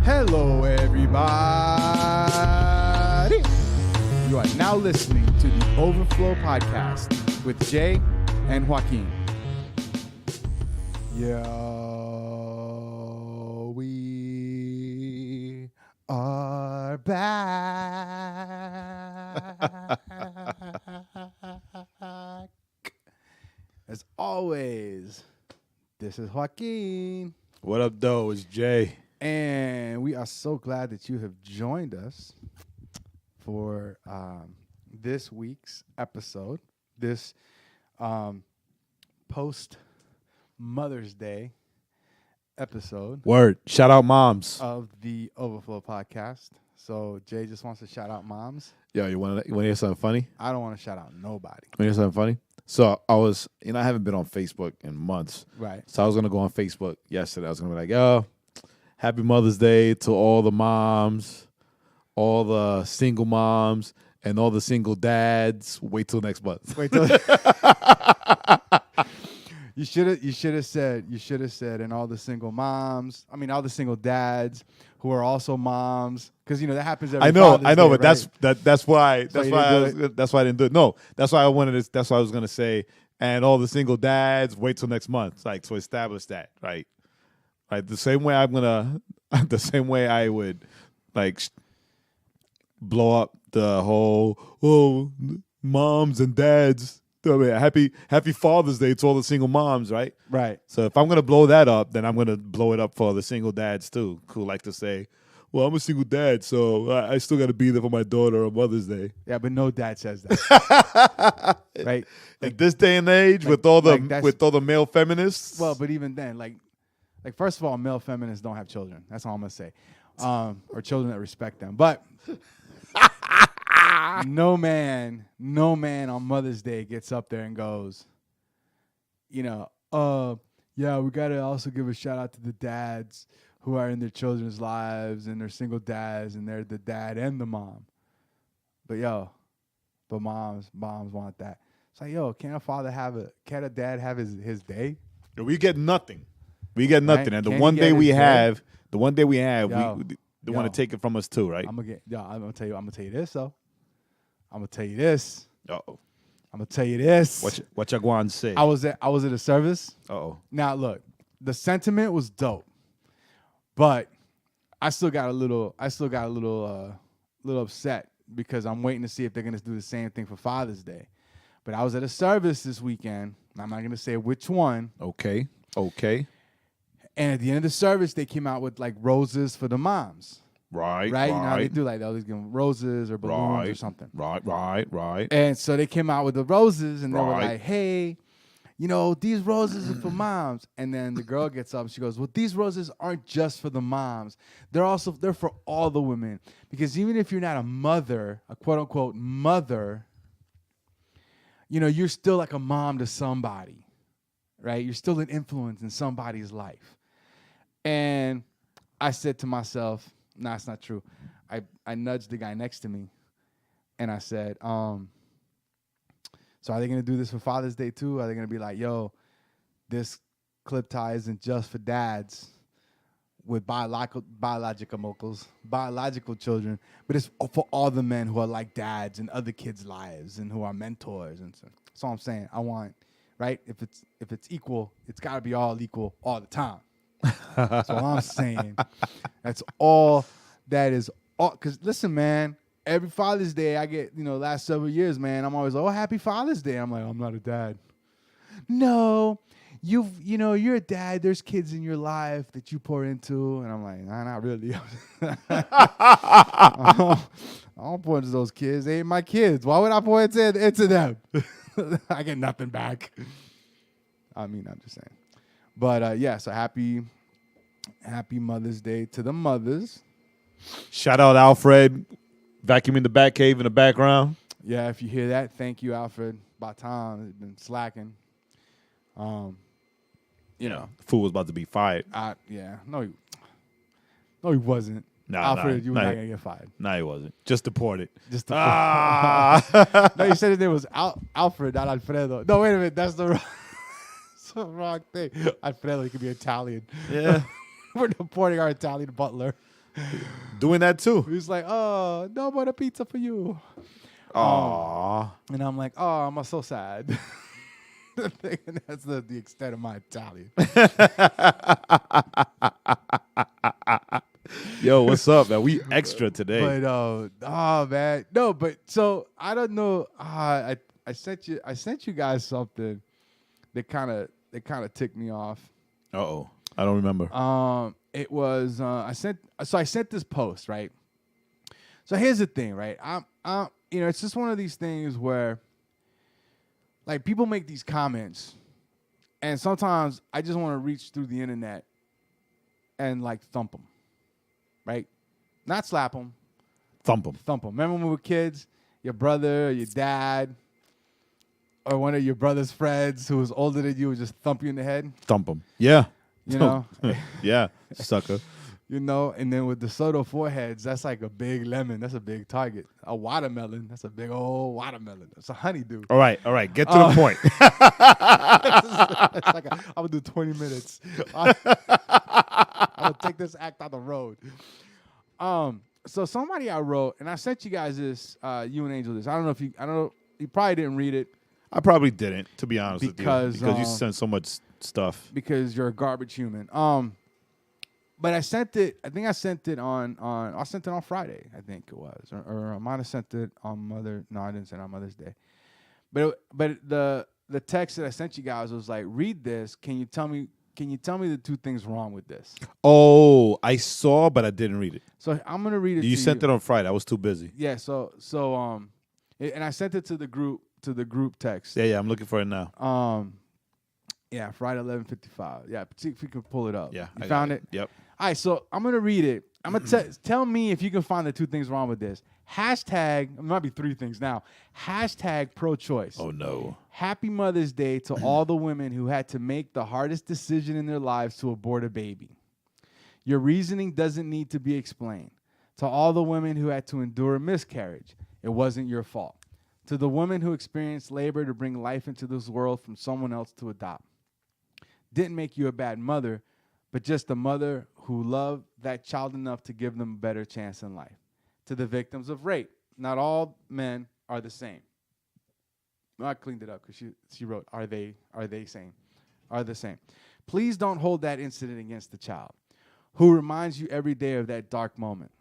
Hello, everybody. You are now listening to the Overflow Podcast with Jay and Joaquin. Yo, we are back. As always, this is Joaquin. What up, though? It's Jay. And we are so glad that you have joined us for this week's episode, this post Mother's Day episode Word. Shout out moms. of the Overflow Podcast. So Jay just wants to shout out moms. Yo, you want to hear something funny? I don't want to shout out nobody. Want to hear something funny? So I was, I haven't been on Facebook in months. Right. So I was going to go on Facebook yesterday. I was going to be like, yo, happy Mother's Day to all the moms, all the single moms, and all the single dads. Wait till next month. Wait till You should have said, and all the single moms, all the single dads who are also moms, because that happens every I know, Father's Day, but right? that's why So you didn't do that's why I didn't do it. No, that's why I wanted to, that's why I was gonna say, and all the single dads, wait till next month, like to establish that, right? Right. The same way I would blow up the whole moms and dads. I mean, happy Father's Day to all the single moms, right? Right. So if I'm gonna blow that up, then I'm gonna blow it up for the single dads too, who like to say, "Well, I'm a single dad, so I still got to be there for my daughter on Mother's Day." Yeah, but no dad says that. Right? At this day and age, with all the male feminists, Well, but even then, like first of all, male feminists don't have children. That's all I'm gonna say, or children that respect them. But no man on Mother's Day gets up there and goes, yeah, we gotta also give a shout out to the dads who are in their children's lives and they're single dads and they're the dad and the mom. But moms want that. It's like, can't a dad have his day? we get nothing. We get nothing, Right? and the Can one he day get we his day? have, they want Yo. to take it from us too, right? I'm gonna tell you this though. I'm gonna tell you this. Uh-oh. I'm gonna tell you this. What y'all going to say? I was at a service. Uh-oh. Now look, the sentiment was dope, but I still got a little upset because I'm waiting to see if they're gonna do the same thing for Father's Day. But I was at a service this weekend. And I'm not gonna say which one. Okay. And at the end of the service, they came out with like roses for the moms. Right. You know how they do, like they always give them roses or balloons or something. Right. And so they came out with the roses, and they were Right. like, hey, these roses are for moms. And then the girl gets up and she goes, well, these roses aren't just for the moms. They're for all the women. Because even if you're not a mother, a quote-unquote mother, you're still like a mom to somebody, right? You're still an influence in somebody's life. And I said to myself, nah, it's not true. I nudged the guy next to me, and I said, so are they going to do this for Father's Day too? Are they going to be like, yo, this clip tie isn't just for dads with biological children, but it's for all the men who are like dads in other kids' lives and who are mentors. And so that's all I'm saying. I want, right? If it's equal, it's got to be all equal all the time. That's all I'm saying. That's all that is. Because listen, man, every Father's Day I get, last several years, man, I'm always like, oh, happy Father's Day. I'm like, I'm not a dad. No, you're a dad. There's kids in your life that you pour into. And I'm like, nah, not really. I don't pour into those kids. They ain't my kids. Why would I pour into them? I get nothing back. I'm just saying. But so happy Mother's Day to the mothers. Shout out Alfred, vacuuming the bat cave in the background. Yeah, if you hear that, thank you, Alfred. Baton has been slacking. The fool was about to be fired. No, he wasn't. Alfred, you were not gonna get fired. No, he wasn't. Just deported. No, you said his name was Alfred, not Alfredo. No, wait a minute, that's the wrong thing. Alfredo, he could be Italian. Yeah. We're deporting our Italian butler. Doing that too. He's like, oh, no more pizza for you. Aww. And I'm like, oh, I'm so sad. That's the extent of my Italian. Yo, what's up, man? We extra today. But oh man, no. But so I don't know. I sent you guys something that kind of ticked me off. Uh-oh. I don't remember. It was I sent this post, right? So here's the thing, right? I'm it's just one of these things where like people make these comments, and sometimes I just want to reach through the internet and like thump them, right? Not slap them, Thump them. thump them. Remember when we were kids, your brother, your dad, or one of your brother's friends who was older than you would just thump you in the head, Thump them. Yeah. you know? Yeah, sucker. You know, and then with the Soto foreheads, that's like a big lemon. That's a big target. A watermelon, that's a big old watermelon. That's a honeydew. All right. Get to the point. It's like I'm gonna do 20 minutes. I'm gonna take this act on the road. So somebody I wrote, and I sent you guys this, you and Angel this. I don't know, you probably didn't read it I probably didn't, to be honest Because, with you. Because you sent so much stuff. because you're a garbage human. But I sent it. I think I sent it on Friday. I think it was, or I might have sent it on No, I didn't send it on Mother's Day. But the text that I sent you guys was like, read this. Can you tell me the two things wrong with this? Oh, I saw, but I didn't read it. So I'm gonna read it. You sent it on Friday. I was too busy. Yeah. And I sent it to the group text. Yeah, I'm looking for it now. Yeah, Friday 11:55. Yeah, see if we can pull it up. Yeah, you I found got it. Yep. All right, so I'm gonna read it. I'm gonna tell me if you can find the two things wrong with this. Hashtag, it might be three things now. Hashtag pro-choice. Oh no. Happy Mother's Day to all the women who had to make the hardest decision in their lives to abort a baby. Your reasoning doesn't need to be explained. To all the women who had to endure a miscarriage, it wasn't your fault. To the woman who experienced labor to bring life into this world from someone else to adopt. Didn't make you a bad mother, but just a mother who loved that child enough to give them a better chance in life. To the victims of rape, not all men are the same. I cleaned it up because she wrote, are they same? Are the same. Please don't hold that incident against the child, who reminds you every day of that dark moment.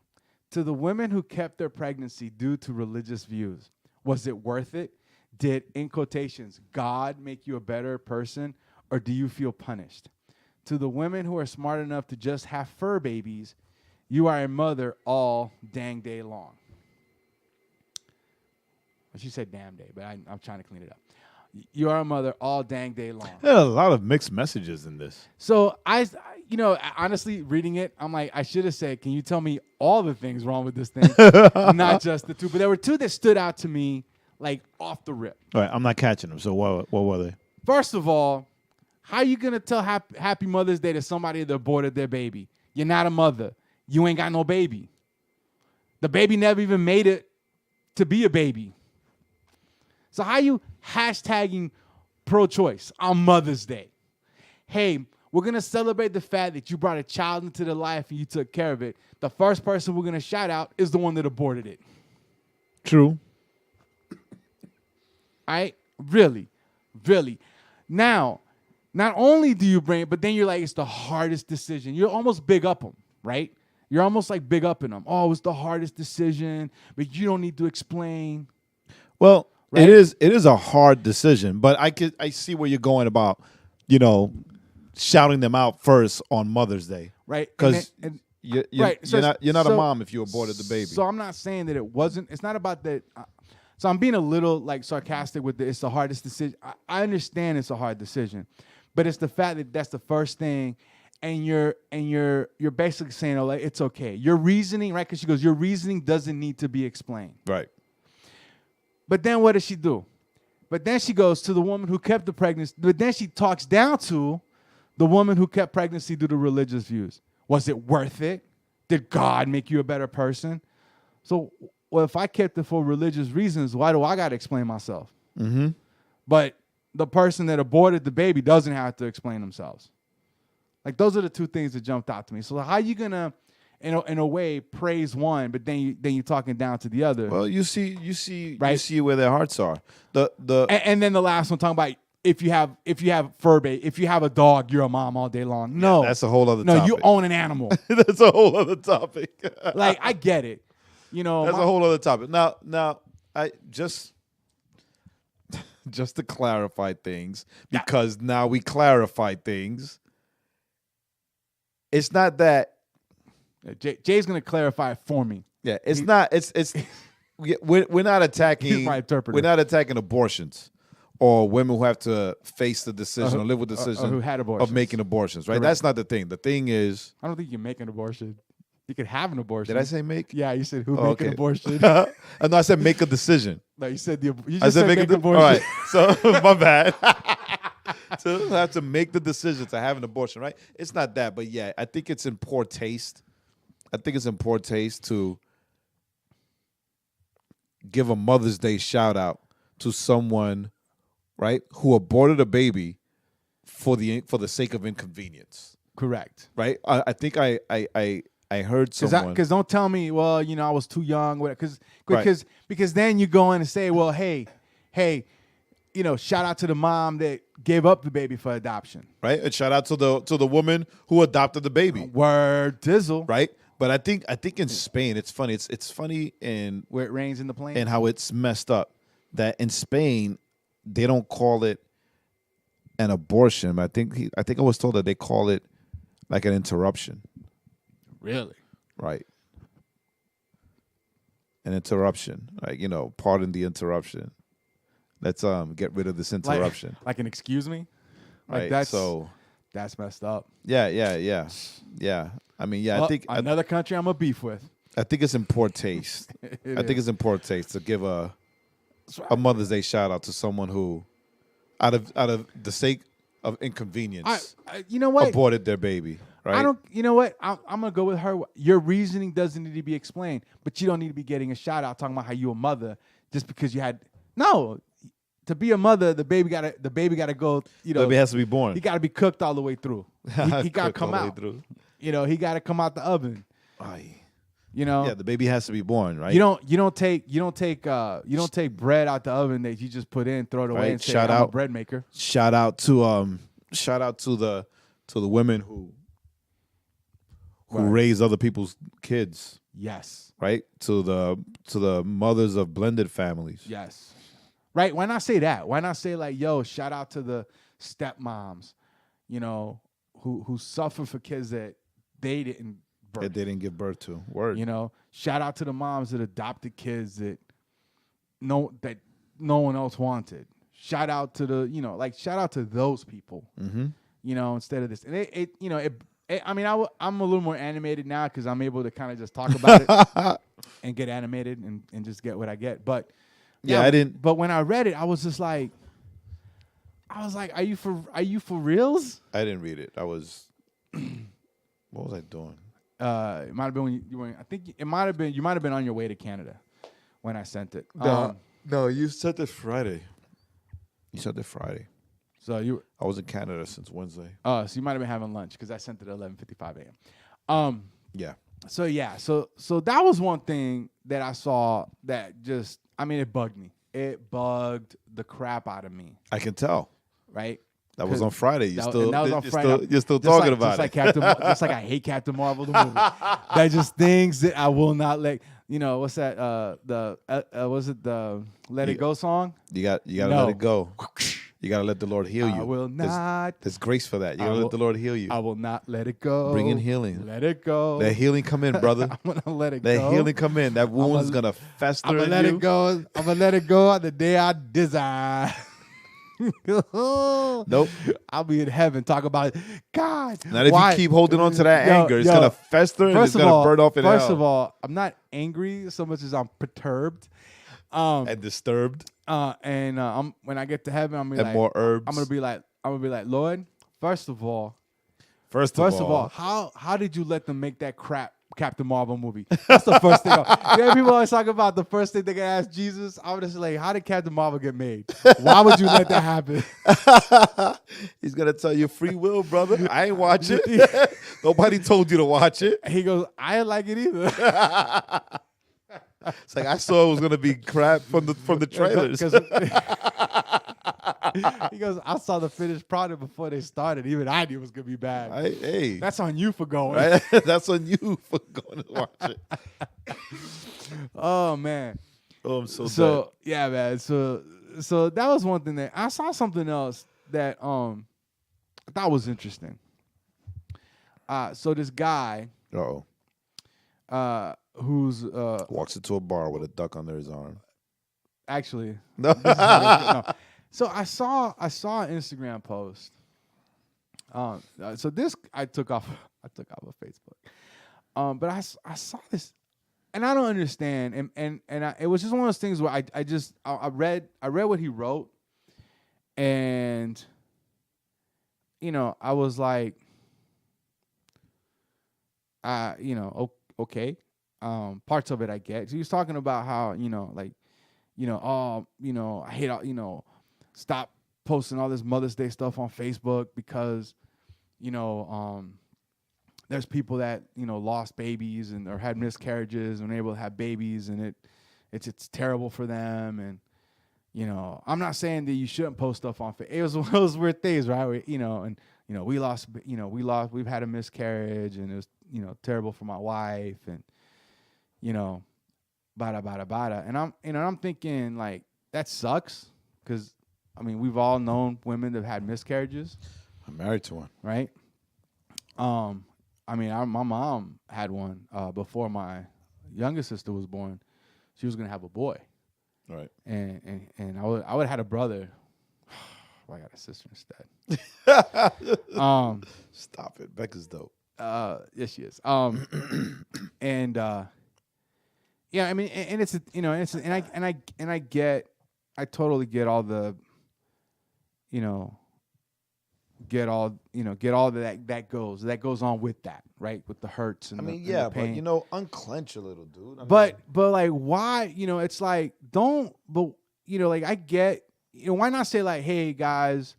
To the women who kept their pregnancy due to religious views, was it worth it? Did, in quotations, God make you a better person, or do you feel punished? To the women who are smart enough to just have fur babies, you are a mother all dang day long. Well, she said damn day, but I'm trying to clean it up. You are a mother all dang day long. There are a lot of mixed messages in this. So honestly, reading it, I'm like, I should have said, can you tell me all the things wrong with this thing, not just the two? But there were two that stood out to me, like off the rip. All right, I'm not catching them. So what were they? First of all, how are you gonna tell Happy Mother's Day to somebody that aborted their baby? You're not a mother. You ain't got no baby. The baby never even made it to be a baby. So how you hashtagging pro-choice on Mother's Day? Hey, we're going to celebrate the fact that you brought a child into their life and you took care of it. The first person we're going to shout out is the one that aborted it. True. All right? Really. Now, not only do you bring it, but then you're like, it's the hardest decision. You're almost big up them, right? You're almost like big upping them. Oh, it's the hardest decision, but you don't need to explain. Well, right? it is a hard decision, but I see where you're going about, shouting them out first on Mother's Day. Right. Because you're not a mom if you aborted the baby. So I'm not saying that it wasn't. It's not about that. So I'm being a little like sarcastic with it's the hardest decision. I understand it's a hard decision, but it's the fact that that's the first thing, and you're basically saying, oh, like, it's okay. Your reasoning, right? Because she goes, your reasoning doesn't need to be explained. Right. But then what does she do? But then she goes to the woman who kept the pregnancy. But then she talks down to the woman who kept pregnancy due to religious views. Was it worth it? Did God make you a better person? So, well, if I kept it for religious reasons, why do I got to explain myself? Mm-hmm. But the person that aborted the baby doesn't have to explain themselves. Like, those are the two things that jumped out to me. So how are you going to, in a way praise one, but then you're talking down to the other. Well, you see Right. where their hearts are. The And then the last one talking about if you have fur baby, if you have a dog, you're a mom all day long. No, that's a whole other no, topic. you own an animal. That's a whole other topic. Like I get it, you know. That's a whole other topic. Now, I just to clarify things, because now we clarify things. It's not that. Jay's gonna clarify it for me. Yeah, it's not. It's we're not attacking. He's my interpreter. We're not attacking abortions or women who have to face the decision or live with the decision who had of abortions. making abortions. Right. Correct. That's not the thing. The thing is. I don't think you can make an abortion. You could have an abortion. Did I say make? Yeah, you said who Oh, make an okay. abortion. No, I said make a decision. No, you said you just I said make make an a abortion. All right. So my bad. To have to make the decision to have an abortion, right? It's not that, but yeah, I think it's in poor taste. I think it's in poor taste to give a Mother's Day shout out to someone, right, who aborted a baby for the sake of inconvenience, Correct. right? I think I heard someone. Because don't tell me, well, you know, I was too young. Because Right. because then you go in and say, well, hey, you know, shout out to the mom that gave up the baby for adoption. Right, and shout out to the woman who adopted the baby, Word dizzle. right? But I think in Spain, it's funny. It's funny in Where it rains in the plane. how it's messed up that in Spain they don't call it an abortion. I think I was told that they call it like an interruption, Really? right? An interruption, like, you know, pardon the interruption. Let's get rid of this interruption, Like an excuse me? Like right? So that's messed up. yeah. I mean, yeah, Well, I think another country I'm a beef with. I think it's in poor taste. I think it's in poor taste to give a Mother's Day shout out to someone who, out of the sake of inconvenience, you know what? aborted their baby. Right? I don't. You know what? I'm gonna go with her. Your reasoning doesn't need to be explained, but you don't need to be getting a shout out talking about how you a mother just because you had no. To be a mother, the baby gotta go. You know, Baby has to be born. he gotta be cooked all the way through. He gotta Cooked come all the way out. through. You know, he gotta come out the oven. Aye. You know. Yeah, the baby has to be born, right? You don't take bread out the oven that you just put in, throw it away, Right. and say, Shout I'm a out. bread maker. Shout out to the women who Right. raise other people's kids, Yes. right? To the mothers of blended families. Yes. Right? Why not say that? Why not say like, yo, shout out to the stepmoms, you know, who suffer for kids that they didn't birth. That they didn't give birth to. Word. You know, shout out to the moms that adopted kids that no one else wanted. Shout out to the, you know, like shout out to those people. Mm-hmm. You know, instead of this, and I mean, I'm a little more animated now because I'm able to kind of just talk about it and get animated and just get what I get. But Yeah, I didn't. But when I read it, I was like, are you for reals? I didn't read it. I was. What was I doing? It might have been when you were. I think it might have been. You might have been on your way to Canada when I sent it. No, you said it Friday. You said it Friday. So you. I was in Canada since Wednesday. So you might have been having lunch because I sent it at 11:55 a.m. Yeah. So yeah. So that was one thing that I saw that just. I mean, it bugged me. It bugged the crap out of me. I can tell. Right. That was on Friday. That was on Friday. You're still Just talking like, about just it. Like Captain, just like I hate Captain Marvel the movie. That just things that I will not let. You know what's that? Was it the Let It Go song? You gotta No. let it go. You gotta let the Lord heal you. I will not. There's grace for that. You gotta I let will- the Lord heal you. I will not let it go. Bring in healing. Let it go. Let healing come in, brother. I'm gonna let it Let go. healing come in. That wound's gonna fester I'm gonna in let you. it go. I'm gonna let it go on the day I design. Nope. I'll be in heaven. Talk about it. God. Not if why? you keep holding on to that Yo, anger. It's yo, gonna fester and it's First of gonna all, burn off in first hell. of all, I'm not angry so much as I'm perturbed. And disturbed. I'm when I get to heaven, I'm gonna be And like, more herbs. I'm gonna be like, Lord. First of all, First of all, how did you let them make that crap Captain Marvel movie. That's the first thing. People always talk about the first thing they can ask Jesus. I would just like, how did Captain Marvel get made? Why would you let that happen? He's gonna tell you free will, brother. I ain't watch it. Nobody told you to watch it. He goes, I didn't like it either. It's like I saw it was gonna be crap from the trailers. He goes, I saw the finished product before they started. Even I knew it was gonna be bad. Hey, That's on you for going. right? That's on you for going to watch it. Oh man. Oh, I'm so So yeah, man. So that was one thing that I saw something else that I thought was interesting. So this guy Uh-oh. who's Walks into a bar with a duck under his arm. actually No. no. So I saw an Instagram post. So this I took off of Facebook. But I saw this, and I don't understand. And it was just one of those things where I read what he wrote, and I was like, okay. Parts of it I get. So he was talking about how I hate all, stop posting all this Mother's Day stuff on Facebook because, there's people that, lost babies or had miscarriages and were able to have babies, and it's terrible for them. And, I'm not saying that you shouldn't post stuff on Facebook. It was one of those weird things, right? Where, we've had a miscarriage, and it was, terrible for my wife, and, bada, bada, bada. And I'm thinking, like, that sucks, because we've all known women that have had miscarriages. I'm married to one. Right? My mom had one before my youngest sister was born. She was gonna have a boy. Right. And I would have had a brother. I got a sister instead. Stop it. Becca's dope. Yes, she is. And it's I totally get all the, get all that goes on with that, right? With the hurts and and the pain. but unclench a little, dude. But like, why? It's like, don't. But I get. Why not say like, hey guys,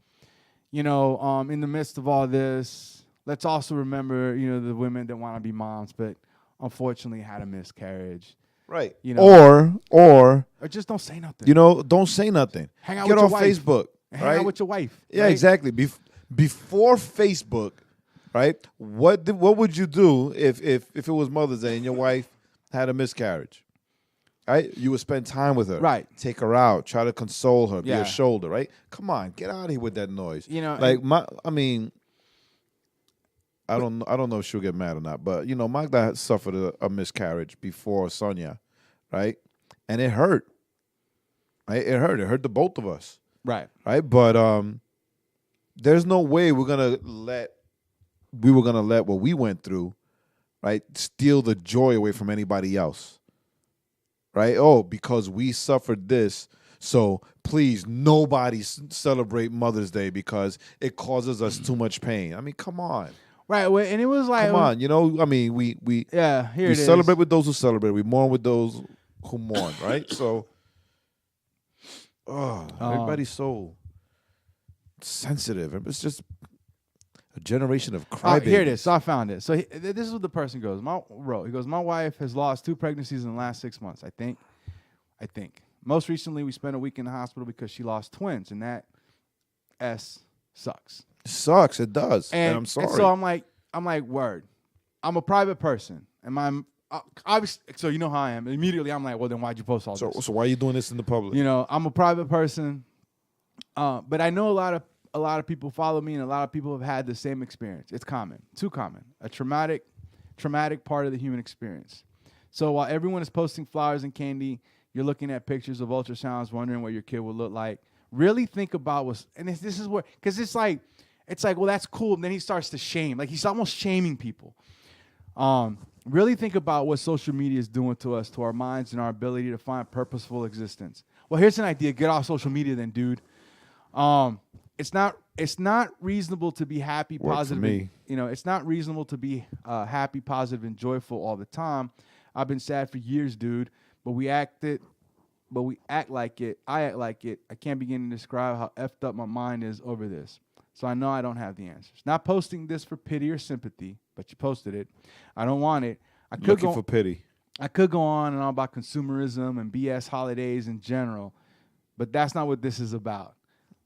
in the midst of all this, let's also remember, the women that want to be moms, but unfortunately had a miscarriage. Right. Or just don't say nothing. Don't say nothing. Hang out Get with off your wife. Facebook. Hang out with your wife. Yeah, right? exactly. Before Facebook, right? What would you do if it was Mother's Day and your wife had a miscarriage? Right? You would spend time with her. Right. Take her out. Try to console her. Be Yeah. a shoulder. Right? Come on, get out of here with that noise. I don't know if she'll get mad or not, but Magda had suffered a miscarriage before Sonia, right? And it hurt. Right? It hurt the both of us. Right. Right? But there's no way we were gonna let what we went through, right, steal the joy away from anybody else. Right? Oh, because we suffered this, so please nobody celebrate Mother's Day because it causes us too much pain. Come on. Right. Well, and it was like, Come on, we we celebrate with those who celebrate. We mourn with those who mourn, right? So, everybody's so sensitive. It's just a generation of crybabies. Here it is. So I found it. So this is what the person goes. He goes, my wife has lost 2 pregnancies in the last 6 months. I think. Most recently, we spent a week in the hospital because she lost twins, and that sucks. Sucks. It does. And I'm sorry. And so I'm like, word. I'm a private person, and I'm obviously. So you know how I am. Immediately, I'm like, well, then why'd you post all this? So why are you doing this in the public? I'm a private person, but I know a lot of people follow me, and a lot of people have had the same experience. It's common, too common, a traumatic part of the human experience. So while everyone is posting flowers and candy, you're looking at pictures of ultrasounds, wondering what your kid would look like. Really think about this is where, because it's like, well, that's cool. And then he starts to shame. Like, he's almost shaming people. Really think about what social media is doing to us, to our minds, and our ability to find purposeful existence. Well, here's an idea. Get off social media then, dude. it's not reasonable to be happy, Worked for positive. me. You know, it's not reasonable to be happy, positive, and joyful all the time. I've been sad for years, dude. But we act like it. I act like it. I can't begin to describe how effed up my mind is over this. So I know I don't have the answers. Not posting this for pity or sympathy, but you posted it. I don't want it. Looking for pity. I could go on and on about consumerism and BS holidays in general, but that's not what this is about.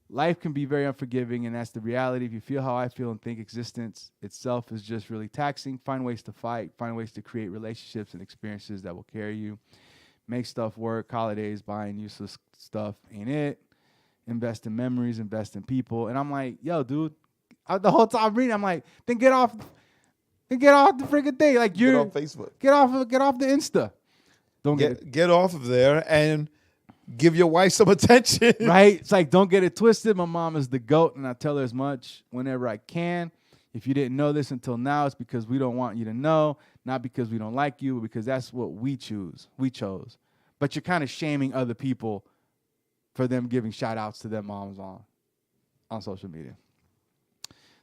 Life can be very unforgiving, and that's the reality. If you feel how I feel and think existence itself is just really taxing, find ways to fight, find ways to create relationships and experiences that will carry you. Make stuff work. Holidays, buying useless stuff ain't it. Invest in memories, invest in people. And I'm like, yo, dude, the whole time reading, I'm like, then get off the freaking thing. Like Get on Facebook. get off the Insta. Don't Get off of there and give your wife some attention. right? It's like, don't get it twisted. My mom is the GOAT, and I tell her as much whenever I can. If you didn't know this until now, it's because we don't want you to know, not because we don't like you, but because that's what we chose. But you're kind of shaming other people for them giving shout outs to their moms on social media.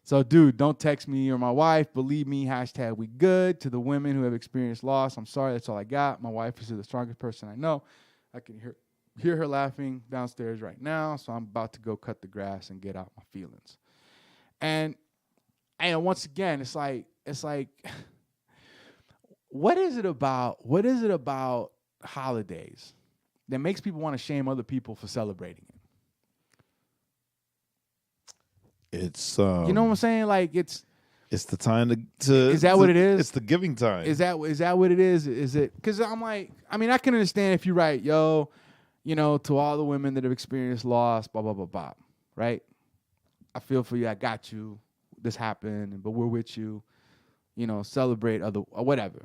So, dude, don't text me or my wife. Believe me, hashtag we good. To the women who have experienced loss, I'm sorry, that's all I got. My wife is the strongest person I know. I can hear her laughing downstairs right now, so I'm about to go cut the grass and get out my feelings. And once again, it's like what is it about holidays that makes people want to shame other people for celebrating it? It's You know what I'm saying? Like it's the time to Is that what it is? It's the giving time. Is that what it is? Is it? Because I'm like, I mean, I can understand if you write, yo, you know, to all the women that have experienced loss, blah blah blah blah, right? I feel for you. I got you. This happened, but we're with you. You know, celebrate or whatever.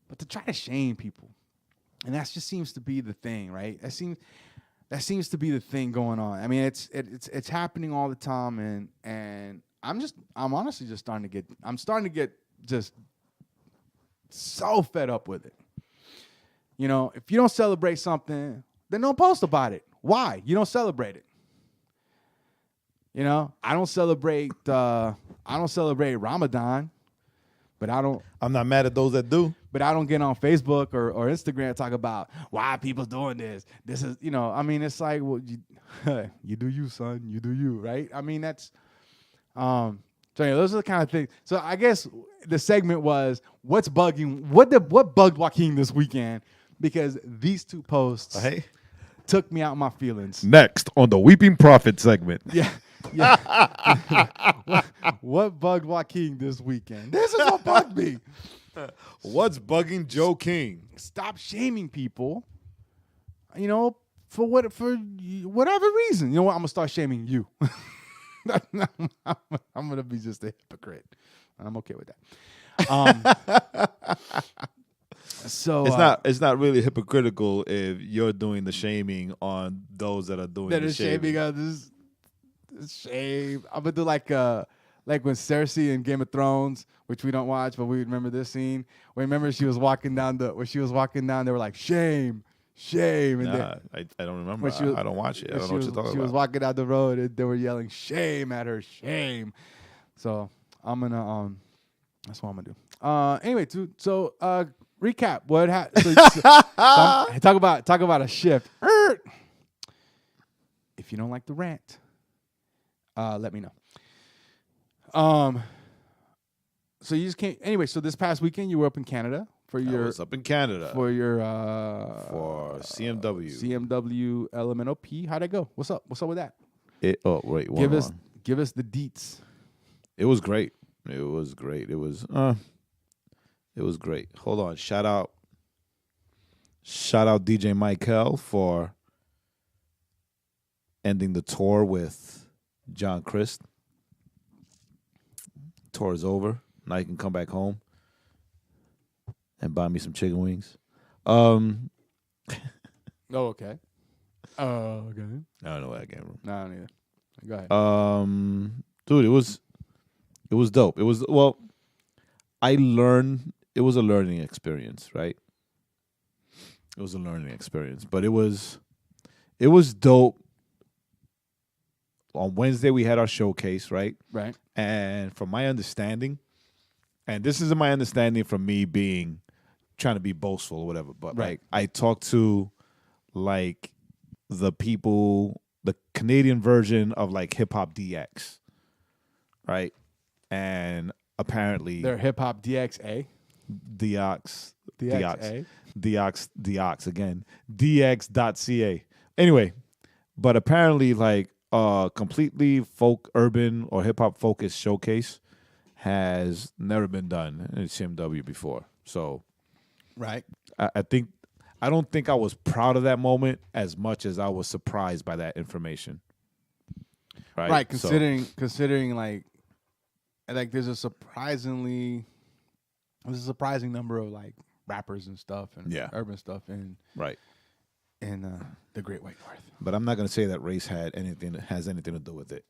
But to try to shame people, and that just seems to be the thing, right? That seems to be the thing going on. I mean, it's happening all the time, and I'm honestly just starting to get just so fed up with it. You know, if you don't celebrate something, then don't post about it. Why? You don't celebrate it. You know, I don't celebrate Ramadan, but I'm not mad at those that do. But I don't get on Facebook or Instagram and talk about why people's doing this. This is, you know, I mean, it's like, well, you do you, son. You do you, right? I mean, that's, so anyway, those are the kind of things. So I guess the segment was, what bugged Joaquin this weekend? Because these two posts took me out of my feelings. Next on the Weeping Prophet segment. Yeah. What bugged Joaquin this weekend? This is what bugged me. What's bugging Joe King? Stop shaming people, you know, for whatever reason. You know what? I'm going to start shaming you. I'm going to be just a hypocrite. I'm okay with that. So it's not really hypocritical if you're doing the shaming on those that are doing that the is shaming. shaming others. Shame. I'm gonna do like when Cersei in Game of Thrones, which we don't watch, but we remember this scene. Remember she was walking down they were like shame, and Nah, I don't remember. I don't watch it. I don't know what you're talking about. She was walking down the road and they were yelling shame at her, shame. So I'm gonna that's what I'm gonna do. Anyway, so recap what happened. Talk about a shift. If you don't like the rant, let me know. So you just can't. Anyway, so this past weekend you were up in Canada for I was up in Canada for your for CMW. CMW LMNOP. How'd it go? What's up with that? Give us the deets. It was great. It was great. It was great. Hold on. Shout out DJ Michael for ending the tour with John Christ. Tour is over. Now you can come back home and buy me some chicken wings. Oh, okay. Okay. I don't know what I can't remember. No, I don't either. Go ahead. Dude, it was dope. It was it was a learning experience, right? It was a learning experience, but it was dope on Wednesday we had our showcase, right? Right. And from my understanding, and this isn't my understanding from me being trying to be boastful or whatever, but Right. like I talked to like the people, the Canadian version of like Hip Hop DX, right? And apparently They're hip hop DXA. Diox, DXA. Diox again, dx.ca. Anyway, but apparently like completely folk, urban, or hip hop focused showcase has never been done in CMW before. So Right. I don't think I was proud of that moment as much as I was surprised by that information. Right. Right. So- Considering like there's a surprising number of like rappers and stuff and Yeah. urban stuff in right. the Great White North. But I'm not going to say that race has anything to do with it.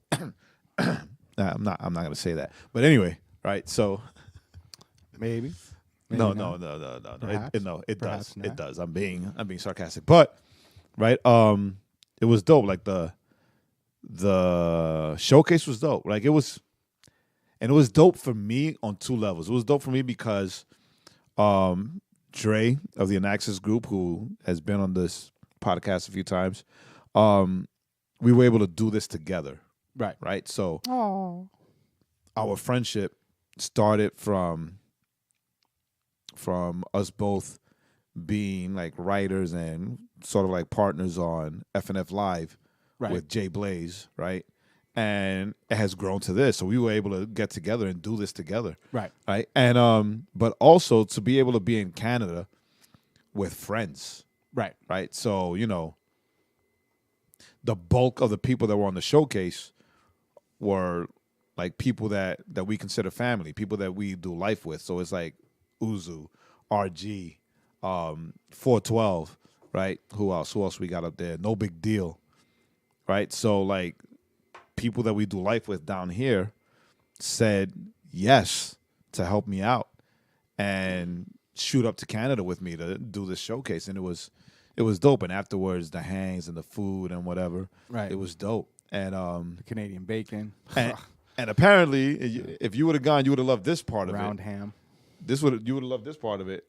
Nah, I'm not going to say that. But anyway, right? So Maybe. no. Perhaps. It Perhaps does. not. It does. I'm being sarcastic. But right, it was dope. Like the showcase was dope. Like it was dope for me on two levels. It was dope for me because Dre of the Anaxis group, who has been on this podcast a few times, we were able to do this together. Right. Right. So our friendship started from us both being like writers and sort of like partners on FNF Live Right. with Jay Blaze, right? And it has grown to this. So we were able to get together and do this together. Right. Right. And but also to be able to be in Canada with friends. Right. Right. So, you know, the bulk of the people that were on the showcase were like people that we consider family, people that we do life with. So it's like Uzu, RG, 412, right? Who else we got up there? No Big Deal, right? So like people that we do life with down here said yes to help me out and shoot up to Canada with me to do this showcase. And it was dope. And afterwards, the hangs and the food and whatever, Right. it was dope. And The Canadian bacon. and apparently, if you would have gone, you would have loved this part of Round it. ham. You would have loved this part of it.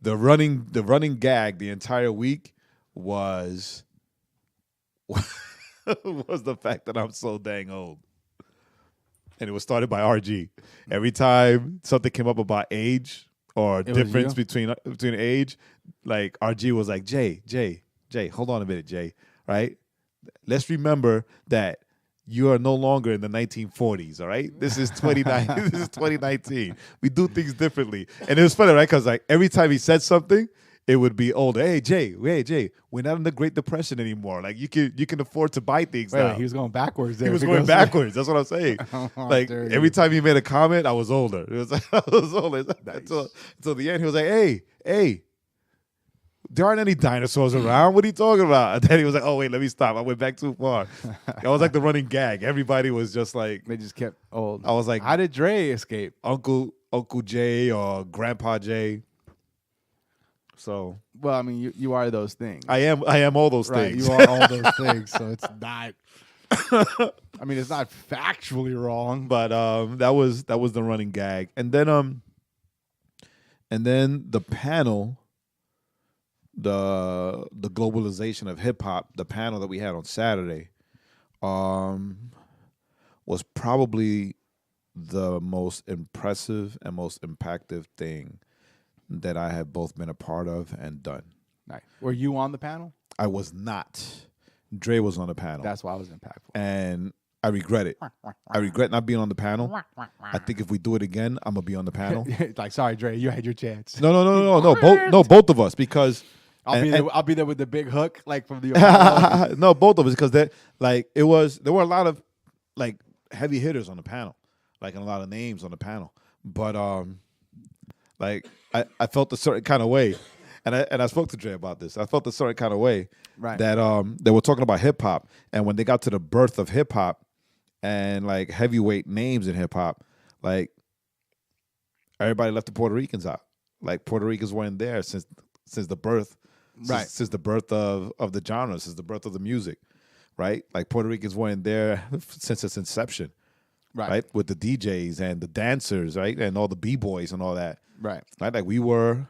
The running gag the entire week was the fact that I'm so dang old. And it was started by RG. Every time something came up about age or was difference you? between age, like RG was like, Jay, hold on a minute, Jay, right? Let's remember that you are no longer in the 1940s, all right? This is 2019. We do things differently. And it was funny, right? Because like every time he said something, it would be older. Hey Jay, we're not in the Great Depression anymore. Like you can afford to buy things now. Wait, he was going backwards there. He was going backwards. That's what I'm saying. How Like dare every you. time he made a comment, I was older. It was I was older. Until the end, he was like, "Hey, there aren't any dinosaurs around. What are you talking about?" And then he was like, "Oh wait, let me stop. I went back too far." That was like the running gag. Everybody was just like, They just kept old. I was like, How did Dre escape? Uncle Jay or Grandpa Jay. So Well, I mean, you are those things. I am all those Right, things. you are all those things. So it's not. I mean, it's not factually wrong. But that was the running gag. And then the panel, the globalization of hip hop, the panel that we had on Saturday, was probably the most impressive and most impactful thing that I have both been a part of and done. Nice. Were you on the panel? I was not. Dre was on the panel. That's why I was impactful. And I regret it. I regret not being on the panel. I think if we do it again, I'm gonna be on the panel. Like, sorry, Dre, you had your chance. No, both of us, because I'll be there with the big hook, like from the Apollo. no, both of us, because there were a lot of like heavy hitters on the panel, like, and a lot of names on the panel, but like I felt a certain kind of way, and I spoke to Dre about this. I felt a certain kind of way, Right. that they were talking about hip hop, and when they got to the birth of hip hop and like heavyweight names in hip hop, like everybody left the Puerto Ricans out. Like Puerto Ricans weren't there since the birth, Right. since the birth of the genre, since the birth of the music. right? Like Puerto Ricans weren't there since its inception, right? With the DJs and the dancers, right? And all the B-boys and all that, Right. right? Like we were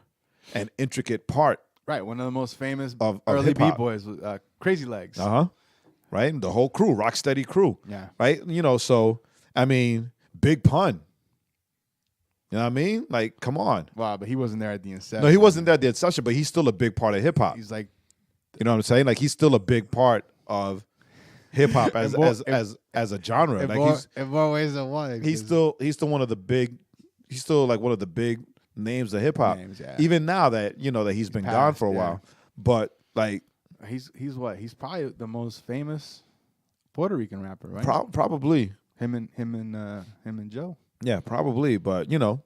an intricate part Right. One of the most famous of early hip-hop. B-boys was Crazy Legs. Right? And the whole crew, Rocksteady crew. Yeah. Right? You know, so I mean, Big Pun. You know what I mean? Like, come on. Wow, but he wasn't there at the inception. No, he wasn't there at the inception, but he's still a big part of hip hop. He's like, You know what I'm saying? Like he's still a big part of hip hop as a genre. Like in more ways than one. he's still one of the big he's still like one of the big names of hip hop. Names, yeah. Even now that that he's been gone passed, for a yeah. while. But like he's what? He's probably the most famous Puerto Rican rapper, right? probably. him and Joe. Yeah, probably. But there